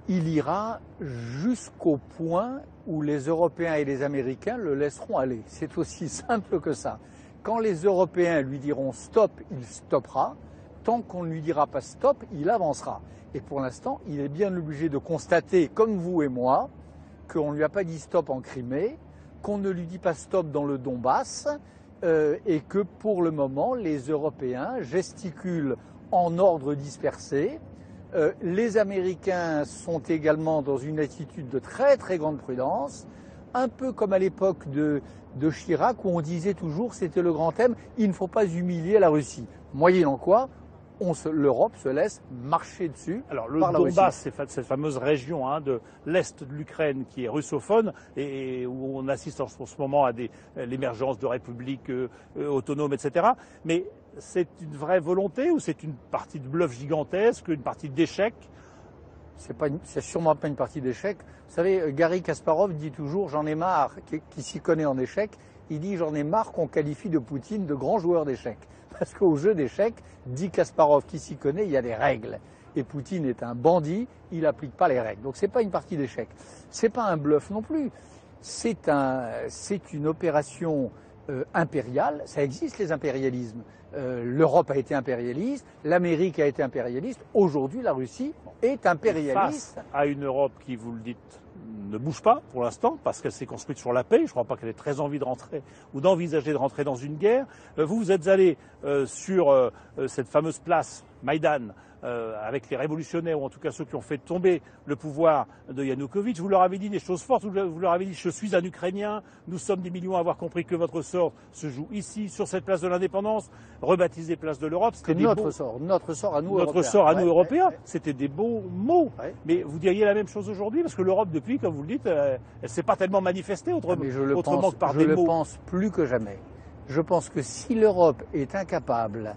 Il ira jusqu'au point où les Européens et les Américains le laisseront aller. C'est aussi simple que ça. Quand les Européens lui diront stop, il stoppera. Tant qu'on ne lui dira pas stop, il avancera. Et pour l'instant, il est bien obligé de constater, comme vous et moi, qu'on ne lui a pas dit stop en Crimée, qu'on ne lui dit pas stop dans le Donbass, et que pour le moment, les Européens gesticulent en ordre dispersé. Les Américains sont également dans une attitude de très très grande prudence, un peu comme à l'époque de Chirac où on disait toujours, c'était le grand thème, il ne faut pas humilier la Russie. Moyennant quoi, l'Europe se laisse marcher dessus. Alors le Donbass, c'est cette fameuse région de l'est de l'Ukraine qui est russophone et où on assiste en ce moment à l'émergence de républiques autonomes, etc. Mais c'est une vraie volonté ou c'est une partie de bluff gigantesque, une partie d'échec? C'est sûrement pas une partie d'échec. Vous savez, Garry Kasparov dit toujours, j'en ai marre, qui s'y connaît en échec, il dit j'en ai marre qu'on qualifie de Poutine de grand joueur d'échecs. Parce qu'au jeu d'échecs, dit Kasparov, qui s'y connaît, il y a des règles. Et Poutine est un bandit, il n'applique pas les règles. Donc c'est pas une partie d'échecs. C'est pas un bluff non plus. C'est une opération impériale. Ça existe les impérialismes. L'Europe a été impérialiste, l'Amérique a été impérialiste. Aujourd'hui, la Russie est impérialiste. Face à une Europe qui, vous le dites, ne bouge pas pour l'instant parce qu'elle s'est construite sur la paix. Je ne crois pas qu'elle ait très envie de rentrer ou d'envisager de rentrer dans une guerre. Vous êtes allé sur cette fameuse place Maïdan avec les révolutionnaires ou en tout cas ceux qui ont fait tomber le pouvoir de Yanukovych. Vous leur avez dit des choses fortes. Vous leur avez dit je suis un Ukrainien. Nous sommes des millions à avoir compris que votre sort se joue ici sur cette place de l'indépendance, rebaptisée place de l'Europe. C'était notre sort à nous Européens. Notre sort à nous Européens. C'était des beaux mots. Mais vous diriez la même chose aujourd'hui parce que l'Europe depuis, comme vous le dites, elle ne s'est pas tellement manifestée autrement que par des mots. Je le pense plus que jamais. Je pense que si l'Europe est incapable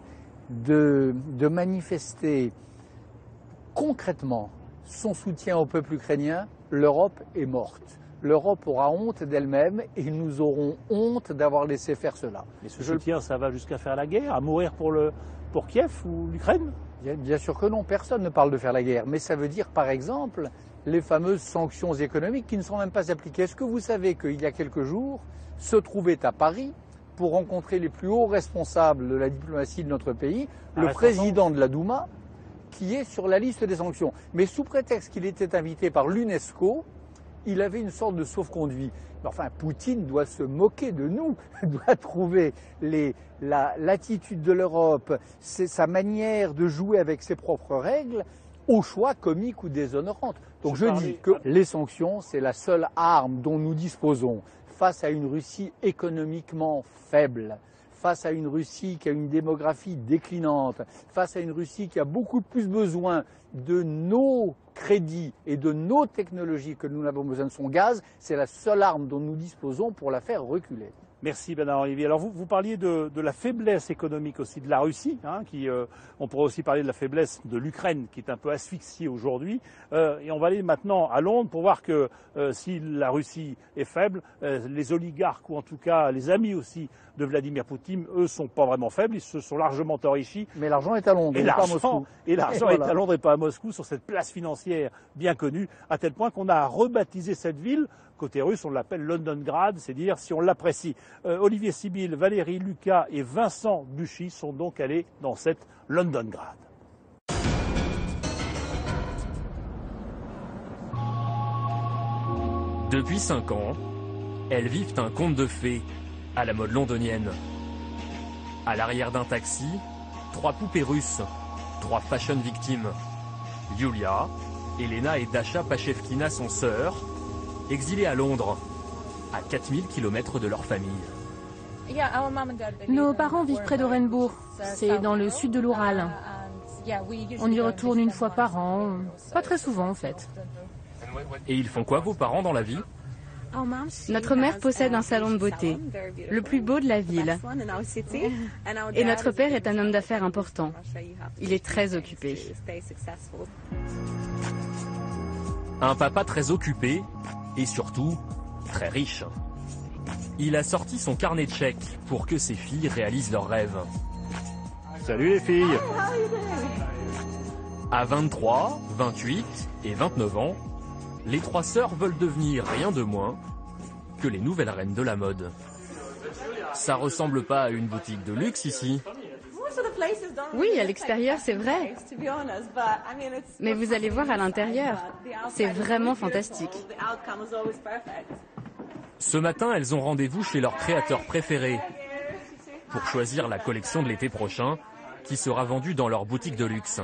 de manifester concrètement son soutien au peuple ukrainien, l'Europe est morte. L'Europe aura honte d'elle-même et nous aurons honte d'avoir laissé faire cela. Mais ce soutien, ça va jusqu'à faire la guerre, à mourir pour Kiev ou l'Ukraine? Bien sûr que non, personne ne parle de faire la guerre. Mais ça veut dire, par exemple, les fameuses sanctions économiques qui ne sont même pas appliquées. Est-ce que vous savez qu'il y a quelques jours, se trouvait à Paris, pour rencontrer les plus hauts responsables de la diplomatie de notre pays, le président de la Douma, qui est sur la liste des sanctions. Mais sous prétexte qu'il était invité par l'UNESCO, il avait une sorte de sauf-conduit. Enfin, Poutine doit se moquer de nous, doit trouver l'attitude de l'Europe, sa manière de jouer avec ses propres règles, au choix comique ou déshonorante. Donc je dis que les sanctions, c'est la seule arme dont nous disposons face à une Russie économiquement faible, face à une Russie qui a une démographie déclinante, face à une Russie qui a beaucoup plus besoin de nos crédits et de nos technologies que nous n'avons besoin de son gaz, c'est la seule arme dont nous disposons pour la faire reculer. Merci Bernard Olivier. Alors vous parliez de la faiblesse économique aussi de la Russie, on pourrait aussi parler de la faiblesse de l'Ukraine qui est un peu asphyxiée aujourd'hui. Et on va aller maintenant à Londres pour voir que si la Russie est faible, les oligarques ou en tout cas les amis aussi de Vladimir Poutine, eux, sont pas vraiment faibles, ils se sont largement enrichis. Mais l'argent est à Londres, pas à Moscou. Et l'argent est à Londres et pas à Moscou, sur cette place financière bien connue, à tel point qu'on a rebaptisé cette ville. Côté russe, on l'appelle Londongrad, c'est dire si on l'apprécie. Olivier Sibyl, Valérie Lucas et Vincent Buchy sont donc allés dans cette Londongrad. Depuis 5 ans, elles vivent un conte de fées à la mode londonienne. À l'arrière d'un taxi, 3 poupées russes, 3 fashion victimes. Yulia, Elena et Dasha Pashevkina sont sœurs, exilées à Londres, à 4000 km de leur famille. Nos parents vivent près d'Orenbourg, c'est dans le sud de l'Oural. On y retourne une fois par an, pas très souvent en fait. Et ils font quoi vos parents dans la vie? Notre mère possède un salon de beauté, le plus beau de la ville. Et notre père est un homme d'affaires important. Il est très occupé. Un papa très occupé et surtout très riche. Il a sorti son carnet de chèques pour que ses filles réalisent leurs rêves. Salut les filles! À 23, 28 et 29 ans, les 3 sœurs veulent devenir rien de moins que les nouvelles reines de la mode. Ça ressemble pas à une boutique de luxe ici? Oui, à l'extérieur, c'est vrai. Mais vous allez voir à l'intérieur. C'est vraiment fantastique. Ce matin, elles ont rendez-vous chez leur créateur préféré pour choisir la collection de l'été prochain qui sera vendue dans leur boutique de luxe.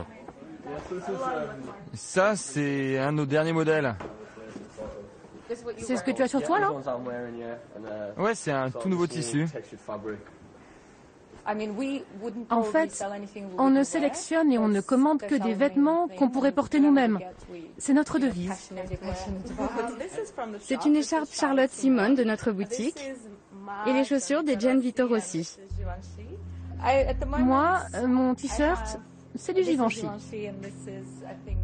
Ça, c'est un de nos derniers modèles. C'est ce que tu as sur toi là? Ouais, c'est un tout nouveau tissu. En fait, on ne sélectionne et on ne commande que des vêtements qu'on pourrait porter nous-mêmes. C'est notre devise. C'est une écharpe Charlotte Simone de notre boutique et les chaussures des Gian Vito Rossi. Moi, mon t-shirt, c'est du Givenchy.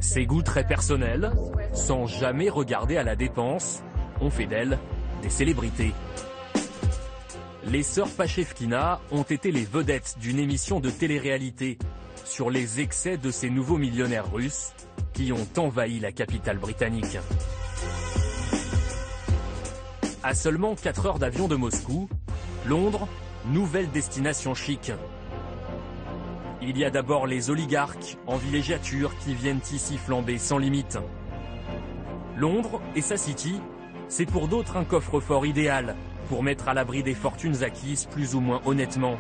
Ses goûts très personnels, sans jamais regarder à la dépense, ont fait d'elles des célébrités. Les sœurs Pashevkina ont été les vedettes d'une émission de télé-réalité sur les excès de ces nouveaux millionnaires russes qui ont envahi la capitale britannique. À seulement 4 heures d'avion de Moscou, Londres, nouvelle destination chic. Il y a d'abord les oligarques en villégiature qui viennent ici flamber sans limite. Londres et sa city, c'est pour d'autres un coffre-fort idéal pour mettre à l'abri des fortunes acquises plus ou moins honnêtement.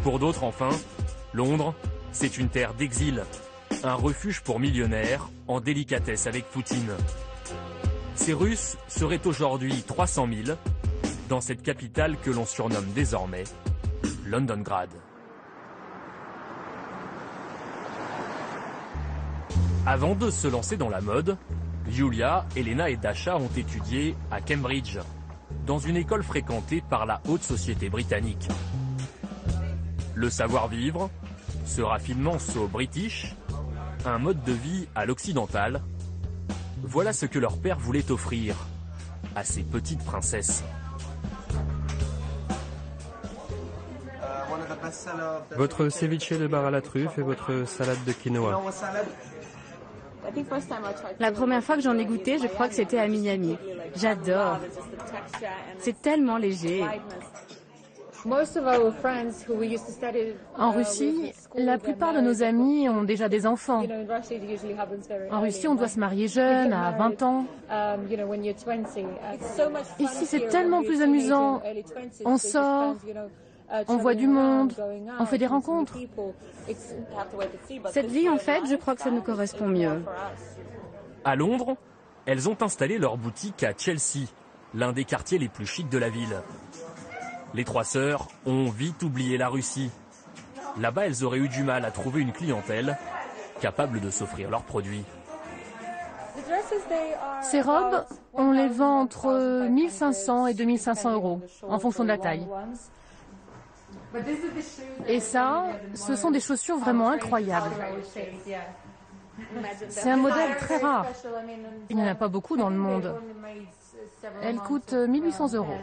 Pour d'autres enfin, Londres, c'est une terre d'exil, un refuge pour millionnaires en délicatesse avec Poutine. Ces Russes seraient aujourd'hui 300 000 dans cette capitale que l'on surnomme désormais Londongrad. Avant de se lancer dans la mode, Yulia, Elena et Dasha ont étudié à Cambridge, dans une école fréquentée par la haute société britannique. Le savoir-vivre, ce raffinement so british, un mode de vie à l'occidental, voilà ce que leur père voulait offrir à ces petites princesses. Votre ceviche de bar à la truffe et votre salade de quinoa. La première fois que j'en ai goûté, je crois que c'était à Miami. J'adore. C'est tellement léger. En Russie, la plupart de nos amis ont déjà des enfants. En Russie, on doit se marier jeune, à 20 ans. Ici, c'est tellement plus amusant. On sort, on voit du monde, on fait des rencontres. Cette vie, en fait, je crois que ça nous correspond mieux. À Londres, elles ont installé leur boutique à Chelsea, l'un des quartiers les plus chics de la ville. Les 3 sœurs ont vite oublié la Russie. Là-bas, elles auraient eu du mal à trouver une clientèle capable de s'offrir leurs produits. Ces robes, on les vend entre 1500 et 2500 euros, en fonction de la taille. Et ça, ce sont des chaussures vraiment incroyables. C'est un modèle très rare. Il n'y en a pas beaucoup dans le monde. Elles coûtent 1800 euros.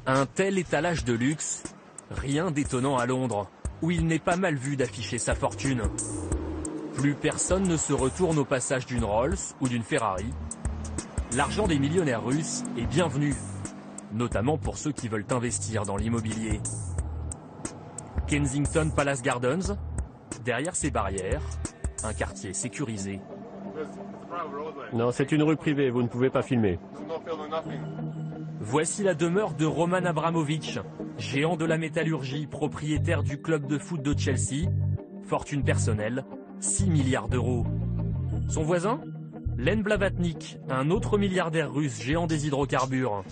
Un tel étalage de luxe, rien d'étonnant à Londres, où il n'est pas mal vu d'afficher sa fortune. Plus personne ne se retourne au passage d'une Rolls ou d'une Ferrari. L'argent des millionnaires russes est bienvenu, notamment pour ceux qui veulent investir dans l'immobilier. Kensington Palace Gardens, derrière ces barrières, un quartier sécurisé. Non, c'est une rue privée, vous ne pouvez pas filmer. Voici la demeure de Roman Abramovich, géant de la métallurgie, propriétaire du club de foot de Chelsea. Fortune personnelle, 6 milliards d'euros. Son voisin, Len Blavatnik, un autre milliardaire russe géant des hydrocarbures.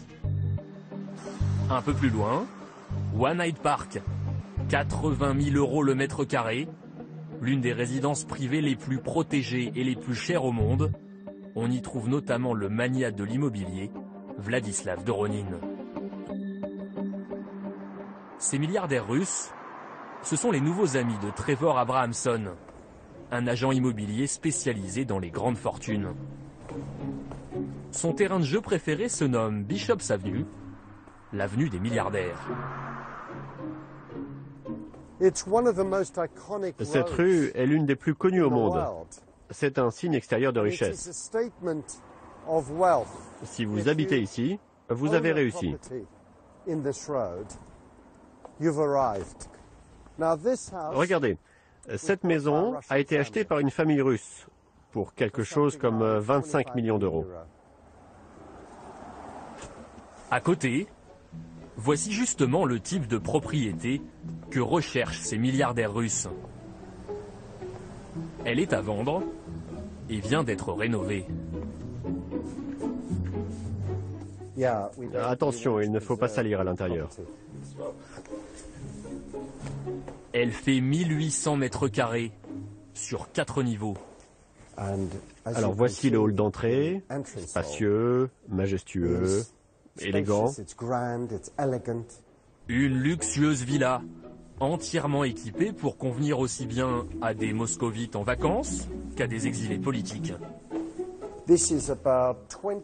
Un peu plus loin, One Hyde Park, 80 000 euros le mètre carré, l'une des résidences privées les plus protégées et les plus chères au monde. On y trouve notamment le magnat de l'immobilier, Vladislav Doronin. Ces milliardaires russes, ce sont les nouveaux amis de Trevor Abrahamson, un agent immobilier spécialisé dans les grandes fortunes. Son terrain de jeu préféré se nomme Bishop's Avenue, l'avenue des milliardaires. Cette rue est l'une des plus connues au monde. C'est un signe extérieur de richesse. Si vous habitez ici, vous avez réussi. Regardez, cette maison a été achetée par une famille russe pour quelque chose comme 25 millions d'euros. À côté, voici justement le type de propriété que recherchent ces milliardaires russes. Elle est à vendre et vient d'être rénovée. Attention, il ne faut pas salir à l'intérieur. Elle fait 1800 mètres carrés sur 4 niveaux. Alors voici le hall d'entrée, spacieux, majestueux, élégant. Une luxueuse villa, entièrement équipée pour convenir aussi bien à des moscovites en vacances qu'à des exilés politiques.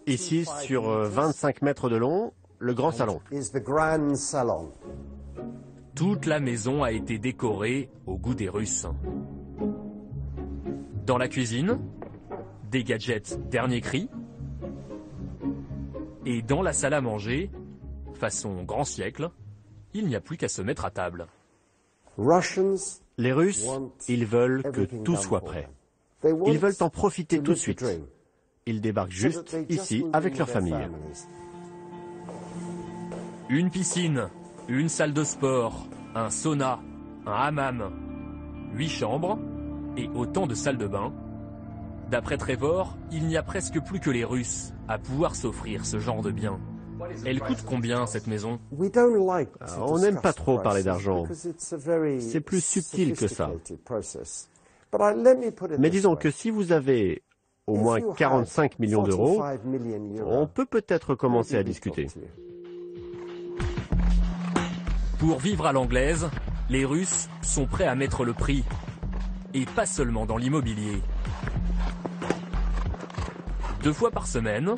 Ici, sur 25 mètres de long, le grand salon. Toute la maison a été décorée au goût des Russes. Dans la cuisine, des gadgets dernier cri. Et dans la salle à manger, façon grand siècle, il n'y a plus qu'à se mettre à table. Les Russes, ils veulent que tout soit prêt. Ils veulent en profiter tout de suite. Ils débarquent juste ici avec leur famille. Une piscine, une salle de sport, un sauna, un hammam, 8 chambres et autant de salles de bain. D'après Trevor, il n'y a presque plus que les Russes à pouvoir s'offrir ce genre de biens. Elle coûte combien cette maison? On n'aime pas trop parler d'argent. C'est plus subtil que ça. Mais disons que si vous avez au moins 45 millions d'euros, on peut peut-être commencer à discuter. Pour vivre à l'anglaise, les Russes sont prêts à mettre le prix. Et pas seulement dans l'immobilier. 2 fois par semaine,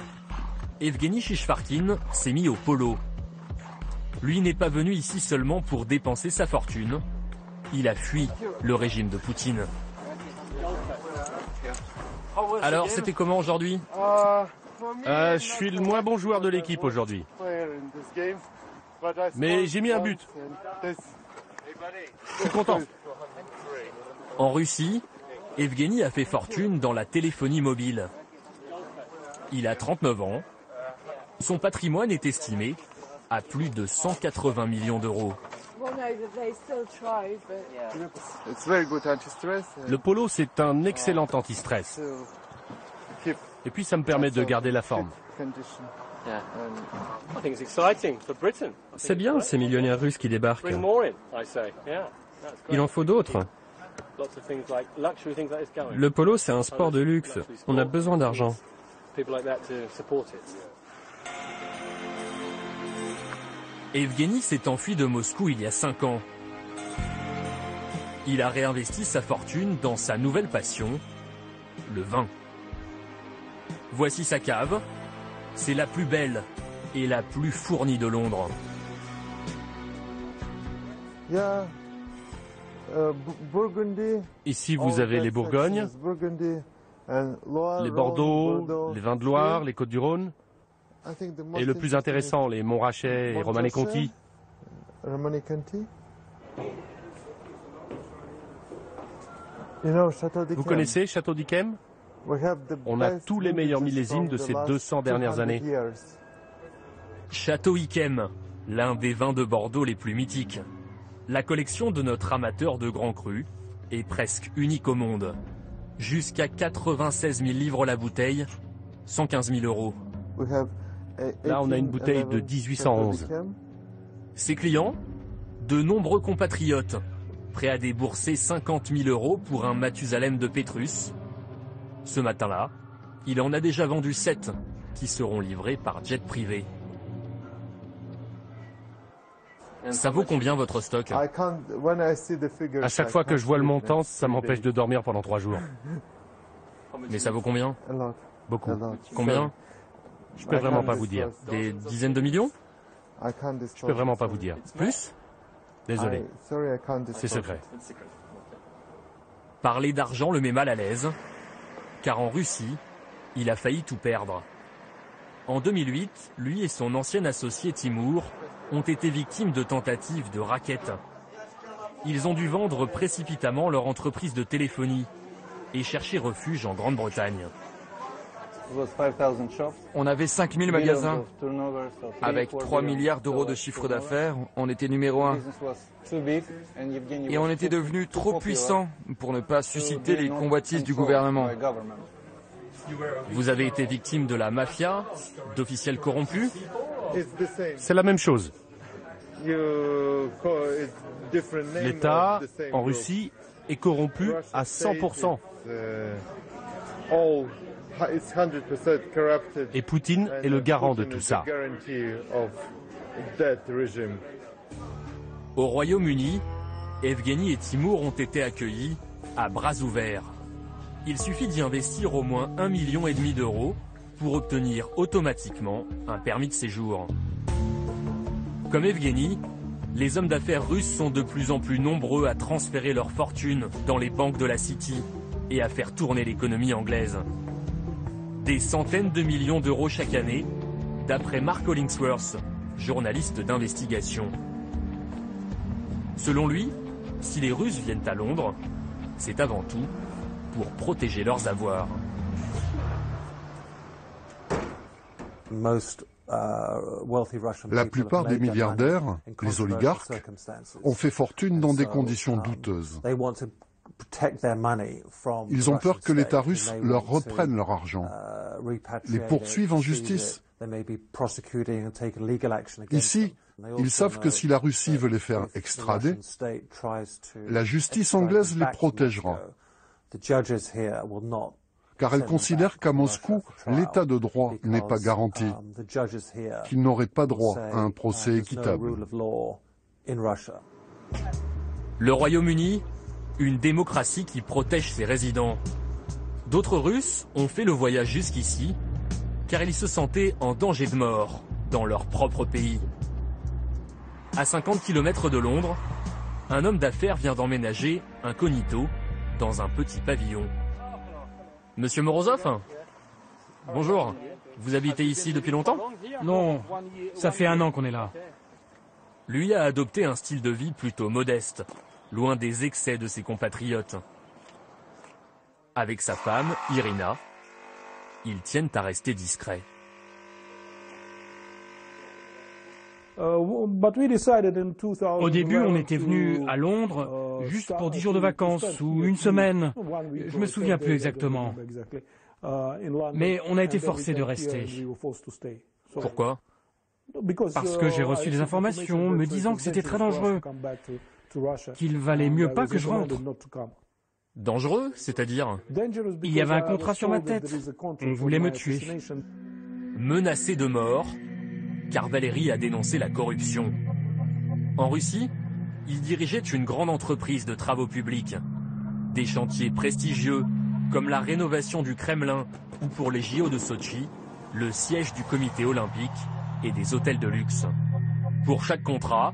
Evgeny Shishvarkin s'est mis au polo. Lui n'est pas venu ici seulement pour dépenser sa fortune. Il a fui le régime de Poutine. Alors, c'était comment aujourd'hui? Je suis le moins bon joueur de l'équipe aujourd'hui. Mais j'ai mis un but. Je suis content. En Russie, Evgeny a fait fortune dans la téléphonie mobile. Il a 39 ans. Son patrimoine est estimé à plus de 180 millions d'euros. Le polo, c'est un excellent anti-stress. Et puis, ça me permet de garder la forme. C'est bien ces millionnaires russes qui débarquent. Il en faut d'autres. Le polo, c'est un sport de luxe. On a besoin d'argent. Evgeny s'est enfui de Moscou il y a 5 ans. Il a réinvesti sa fortune dans sa nouvelle passion, le vin. Voici sa cave. C'est la plus belle et la plus fournie de Londres. Ici, vous avez les Bourgognes, les Bordeaux, les vins de Loire, les Côtes-du-Rhône. Et le plus intéressant, les Montrachet et Romanée-Conti. Vous connaissez Château d'Yquem? On a tous les meilleurs millésimes de ces 200 dernières années. Château Yquem, l'un des vins de Bordeaux les plus mythiques. La collection de notre amateur de grands crus est presque unique au monde. Jusqu'à 96 000 livres la bouteille, 115 000 €. Là, on a une bouteille de 1811. Ses clients, de nombreux compatriotes, prêts à débourser 50 000 € pour un Mathusalem de Pétrus. Ce matin-là, il en a déjà vendu 7, qui seront livrés par jet privé. Ça vaut combien votre stock? À chaque fois que je vois le montant, ça m'empêche de dormir pendant 3 jours. Mais ça vaut combien? Beaucoup. Combien? Je peux vraiment pas vous dire. Des dizaines de millions? Je peux vraiment pas vous dire. Plus? Désolé. C'est secret. Parler d'argent le met mal à l'aise, car en Russie, il a failli tout perdre. En 2008, lui et son ancien associé Timur ont été victimes de tentatives de racket. Ils ont dû vendre précipitamment leur entreprise de téléphonie et chercher refuge en Grande-Bretagne. On avait 5000 magasins. Avec 3 milliards d'euros de chiffre d'affaires, on était numéro 1. Et on était devenu trop puissant pour ne pas susciter les convoitises du gouvernement. Vous avez été victime de la mafia, d'officiels corrompus? C'est la même chose. L'État, en Russie, est corrompu à 100%. Et Poutine est le garant de tout ça. Au Royaume-Uni, Evgeny et Timur ont été accueillis à bras ouverts. Il suffit d'y investir au moins 1,5 million d'euros pour obtenir automatiquement un permis de séjour. Comme Evgeny, les hommes d'affaires russes sont de plus en plus nombreux à transférer leur fortune dans les banques de la City et à faire tourner l'économie anglaise. Des centaines de millions d'euros chaque année, d'après Mark Hollingsworth, journaliste d'investigation. Selon lui, si les Russes viennent à Londres, c'est avant tout pour protéger leurs avoirs. La plupart des milliardaires, les oligarques, ont fait fortune dans des conditions douteuses. Ils ont peur que l'État russe leur reprenne leur argent, les poursuive en justice. Ici, ils savent que si la Russie veut les faire extrader, la justice anglaise les protégera. Car elle considère qu'à Moscou, l'état de droit n'est pas garanti, qu'ils n'auraient pas droit à un procès équitable. Le Royaume-Uni, une démocratie qui protège ses résidents. D'autres Russes ont fait le voyage jusqu'ici, car ils se sentaient en danger de mort dans leur propre pays. À 50 km de Londres, un homme d'affaires vient d'emménager incognito dans un petit pavillon. Monsieur Morozov? Bonjour. Vous habitez ici depuis longtemps? Non, ça fait 1 an qu'on est là. Lui a adopté un style de vie plutôt modeste, loin des excès de ses compatriotes. Avec sa femme, Irina, ils tiennent à rester discrets. Au début, on était venu à Londres juste pour 10 jours de vacances ou 1 semaine. Je me souviens plus exactement. Mais on a été forcés de rester. Pourquoi? Parce que j'ai reçu des informations me disant que c'était très dangereux, qu'il valait mieux pas que je rentre. Dangereux, c'est-à-dire? Il y avait un contrat sur ma tête. On voulait me tuer. Menacé de mort, car Valérie a dénoncé la corruption. En Russie, il dirigeait une grande entreprise de travaux publics. Des chantiers prestigieux, comme la rénovation du Kremlin ou pour les JO de Sotchi, le siège du comité olympique et des hôtels de luxe. Pour chaque contrat,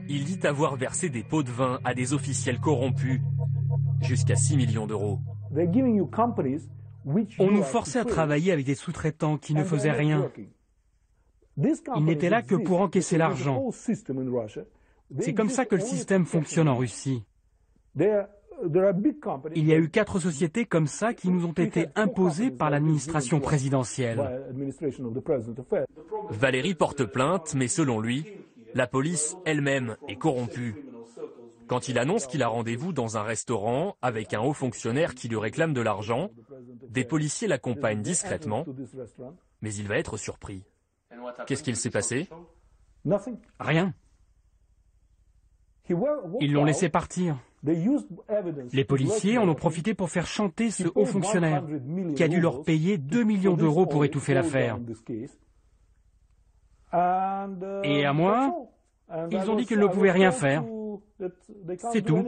il dit avoir versé des pots de vin à des officiels corrompus, jusqu'à 6 millions d'euros. On nous forçait à travailler avec des sous-traitants qui ne faisaient rien. Ils n'étaient là que pour encaisser l'argent. C'est comme ça que le système fonctionne en Russie. Il y a eu 4 sociétés comme ça qui nous ont été imposées par l'administration présidentielle. Valéry porte plainte, mais selon lui, la police elle-même est corrompue. Quand il annonce qu'il a rendez-vous dans un restaurant avec un haut fonctionnaire qui lui réclame de l'argent, des policiers l'accompagnent discrètement, mais il va être surpris. Qu'est-ce qu'il s'est passé? Rien. Ils l'ont laissé partir. Les policiers en ont profité pour faire chanter ce haut fonctionnaire, qui a dû leur payer 2 millions d'euros pour étouffer l'affaire. Et à moi, ils ont dit qu'ils ne pouvaient rien faire. C'est tout.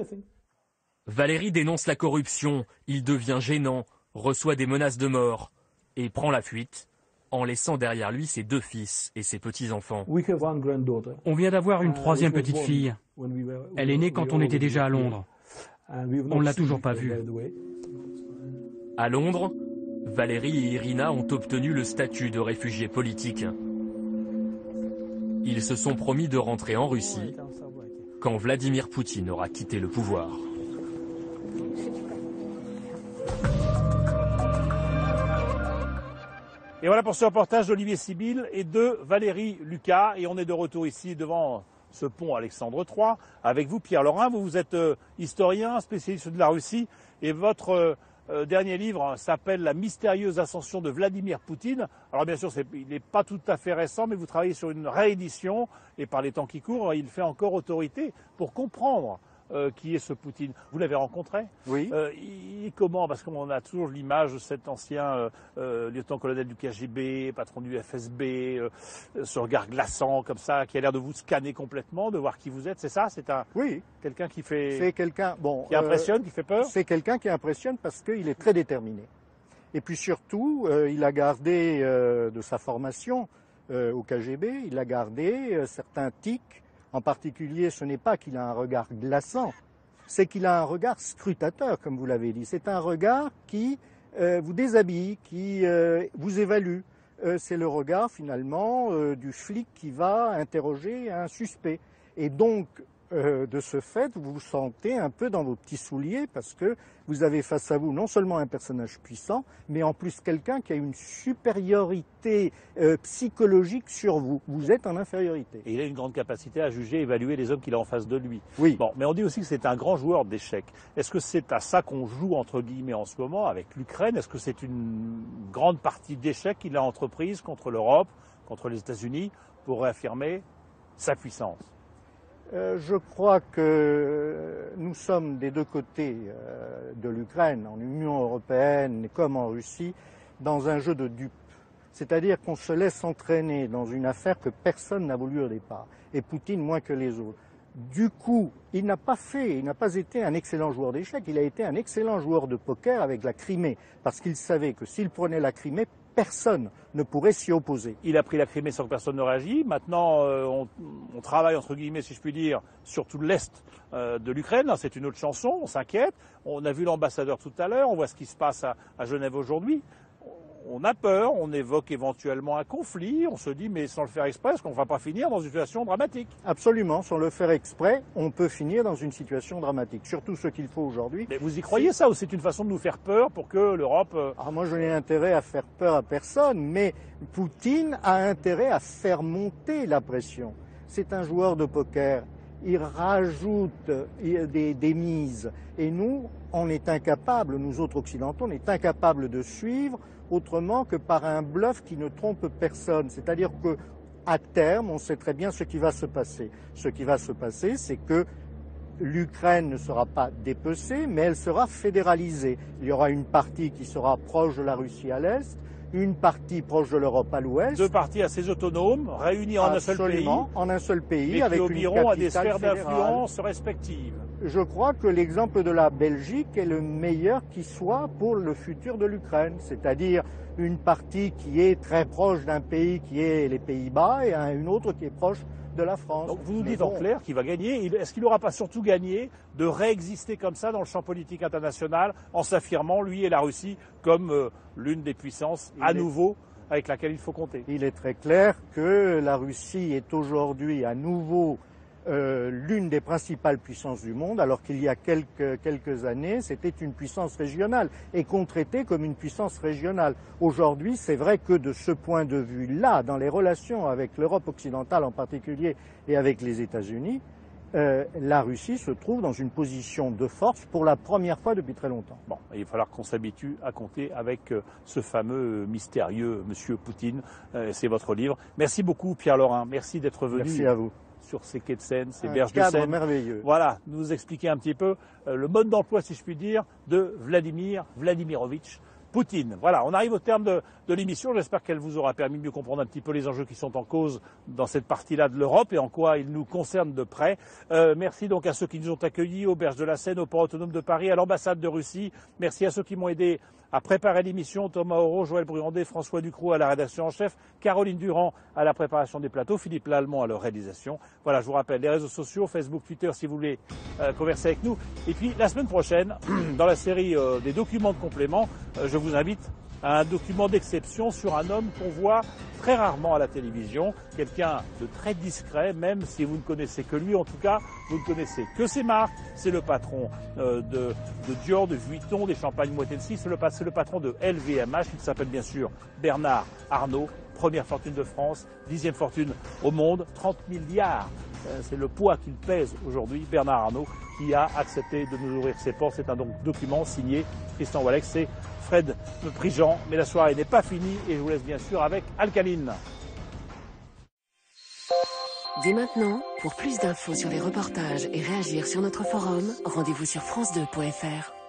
Valéry dénonce la corruption, il devient gênant, reçoit des menaces de mort et prend la fuite, en laissant derrière lui ses 2 fils et ses petits-enfants. On vient d'avoir une 3e petite fille. Elle est née quand on était déjà à Londres. On ne l'a toujours pas vue. À Londres, Valéry et Irina ont obtenu le statut de réfugiés politiques. Ils se sont promis de rentrer en Russie quand Vladimir Poutine aura quitté le pouvoir. Et voilà pour ce reportage d'Olivier Sibyl et de Valérie Lucas. Et on est de retour ici devant ce pont Alexandre III. Avec vous, Pierre Laurin, vous êtes historien, spécialiste de la Russie. Et votre dernier livre s'appelle « La mystérieuse ascension de Vladimir Poutine ». Alors bien sûr, il n'est pas tout à fait récent, mais vous travaillez sur une réédition. Et par les temps qui courent, il fait encore autorité pour comprendre qui est ce Poutine. Vous l'avez rencontré? Oui. Il est comment? Parce qu'on a toujours l'image de cet ancien lieutenant-colonel du KGB, patron du FSB, ce regard glaçant comme ça, qui a l'air de vous scanner complètement, de voir qui vous êtes. C'est ça? C'est quelqu'un qui fait... C'est quelqu'un... Bon, qui impressionne, qui fait peur? C'est quelqu'un qui impressionne parce qu'il est très déterminé. Et puis surtout, il a gardé de sa formation au KGB, il a gardé certains tics. En particulier, ce n'est pas qu'il a un regard glaçant, c'est qu'il a un regard scrutateur, comme vous l'avez dit. C'est un regard qui vous déshabille, qui vous évalue. C'est le regard, finalement, du flic qui va interroger un suspect. Et donc, de ce fait, vous vous sentez un peu dans vos petits souliers parce que vous avez face à vous non seulement un personnage puissant, mais en plus quelqu'un qui a une supériorité psychologique sur vous. Vous êtes en infériorité. Et il a une grande capacité à juger, évaluer les hommes qu'il a en face de lui. Oui. Bon, mais on dit aussi que c'est un grand joueur d'échecs. Est-ce que c'est à ça qu'on joue, entre guillemets, en ce moment, avec l'Ukraine? Est-ce que c'est une grande partie d'échecs qu'il a entreprise contre l'Europe, contre les États-Unis, pour réaffirmer sa puissance? Je crois que nous sommes des 2 côtés de l'Ukraine, en Union européenne comme en Russie, dans un jeu de dupes. C'est-à-dire qu'on se laisse entraîner dans une affaire que personne n'a voulu au départ, et Poutine moins que les autres. Du coup, il n'a pas été un excellent joueur d'échecs, il a été un excellent joueur de poker avec la Crimée, parce qu'il savait que s'il prenait la Crimée, personne ne pourrait s'y opposer. Il a pris la Crimée sans que personne ne réagit. Maintenant, on travaille, entre guillemets, si je puis dire, sur tout l'Est de l'Ukraine. C'est une autre chanson, on s'inquiète. On a vu l'ambassadeur tout à l'heure, on voit ce qui se passe à Genève aujourd'hui. On a peur, on évoque éventuellement un conflit, on se dit, mais sans le faire exprès, est-ce qu'on ne va pas finir dans une situation dramatique? Absolument, sans le faire exprès, on peut finir dans une situation dramatique. Surtout ce qu'il faut aujourd'hui. Mais vous y croyez ça, ou c'est une façon de nous faire peur pour que l'Europe... Moi, je n'ai intérêt à faire peur à personne, mais Poutine a intérêt à faire monter la pression. C'est un joueur de poker. Il rajoute des mises. Et nous, on est incapables, nous autres occidentaux, on est incapables de suivre autrement que par un bluff qui ne trompe personne. C'est-à-dire que à terme, on sait très bien ce qui va se passer. Ce qui va se passer, c'est que l'Ukraine ne sera pas dépecée, mais elle sera fédéralisée. Il y aura une partie qui sera proche de la Russie à l'est, une partie proche de l'Europe à l'ouest. 2 parties assez autonomes, réunies en un seul pays. En un seul pays, mais avec qui obéiront à des sphères fédérale. d'influence respectives. Je crois que l'exemple de la Belgique est le meilleur qui soit pour le futur de l'Ukraine, c'est-à-dire une partie qui est très proche d'un pays qui est les Pays-Bas et une autre qui est proche de la France. Donc vous nous dites en clair qu'il va gagner. Est-ce qu'il n'aura pas surtout gagné de réexister comme ça dans le champ politique international en s'affirmant, lui et la Russie, comme l'une des puissances à nouveau avec laquelle il faut compter? Il est très clair que la Russie est aujourd'hui à nouveau l'une des principales puissances du monde, alors qu'il y a quelques années, c'était une puissance régionale et qu'on traitait comme une puissance régionale. Aujourd'hui, c'est vrai que de ce point de vue-là, dans les relations avec l'Europe occidentale en particulier et avec les États-Unis, la Russie se trouve dans une position de force pour la première fois depuis très longtemps. Bon, il va falloir qu'on s'habitue à compter avec ce fameux mystérieux Monsieur Poutine. C'est votre livre. Merci beaucoup Pierre Laurin. Merci d'être venu. Merci à vous. Sur ces quais de Seine, ces berges de Seine. Merveilleux. Voilà, nous expliquer un petit peu le mode d'emploi, si je puis dire, de Vladimir Vladimirovitch Poutine. Voilà, on arrive au terme de l'émission. J'espère qu'elle vous aura permis de mieux comprendre un petit peu les enjeux qui sont en cause dans cette partie-là de l'Europe et en quoi ils nous concernent de près. Merci donc à ceux qui nous ont accueillis aux berges de la Seine, au port autonome de Paris, à l'ambassade de Russie. Merci à ceux qui m'ont aidé à préparer l'émission, Thomas Auro, Joël Bruyandet, François Ducrot à la rédaction en chef, Caroline Durand à la préparation des plateaux, Philippe Lallemand à leur réalisation. Voilà, je vous rappelle, les réseaux sociaux, Facebook, Twitter, si vous voulez converser avec nous. Et puis, la semaine prochaine, dans la série des documents de complément, je vous invite à un document d'exception sur un homme qu'on voit très rarement à la télévision, quelqu'un de très discret, même si vous ne connaissez que lui, en tout cas, vous ne connaissez que ses marques. C'est le patron de Dior, de Vuitton, des champagnes Moët-Hennessy, c'est le patron de LVMH, il s'appelle bien sûr Bernard Arnault, première fortune de France, 10e fortune au monde, 30 milliards. C'est le poids qu'il pèse aujourd'hui, Bernard Arnault, qui a accepté de nous ouvrir ses portes. C'est un document signé Tristan Walex et Fred Prigent. Mais la soirée n'est pas finie et je vous laisse bien sûr avec Alcaline. Dès maintenant, pour plus d'infos sur les reportages et réagir sur notre forum, rendez-vous sur france2.fr.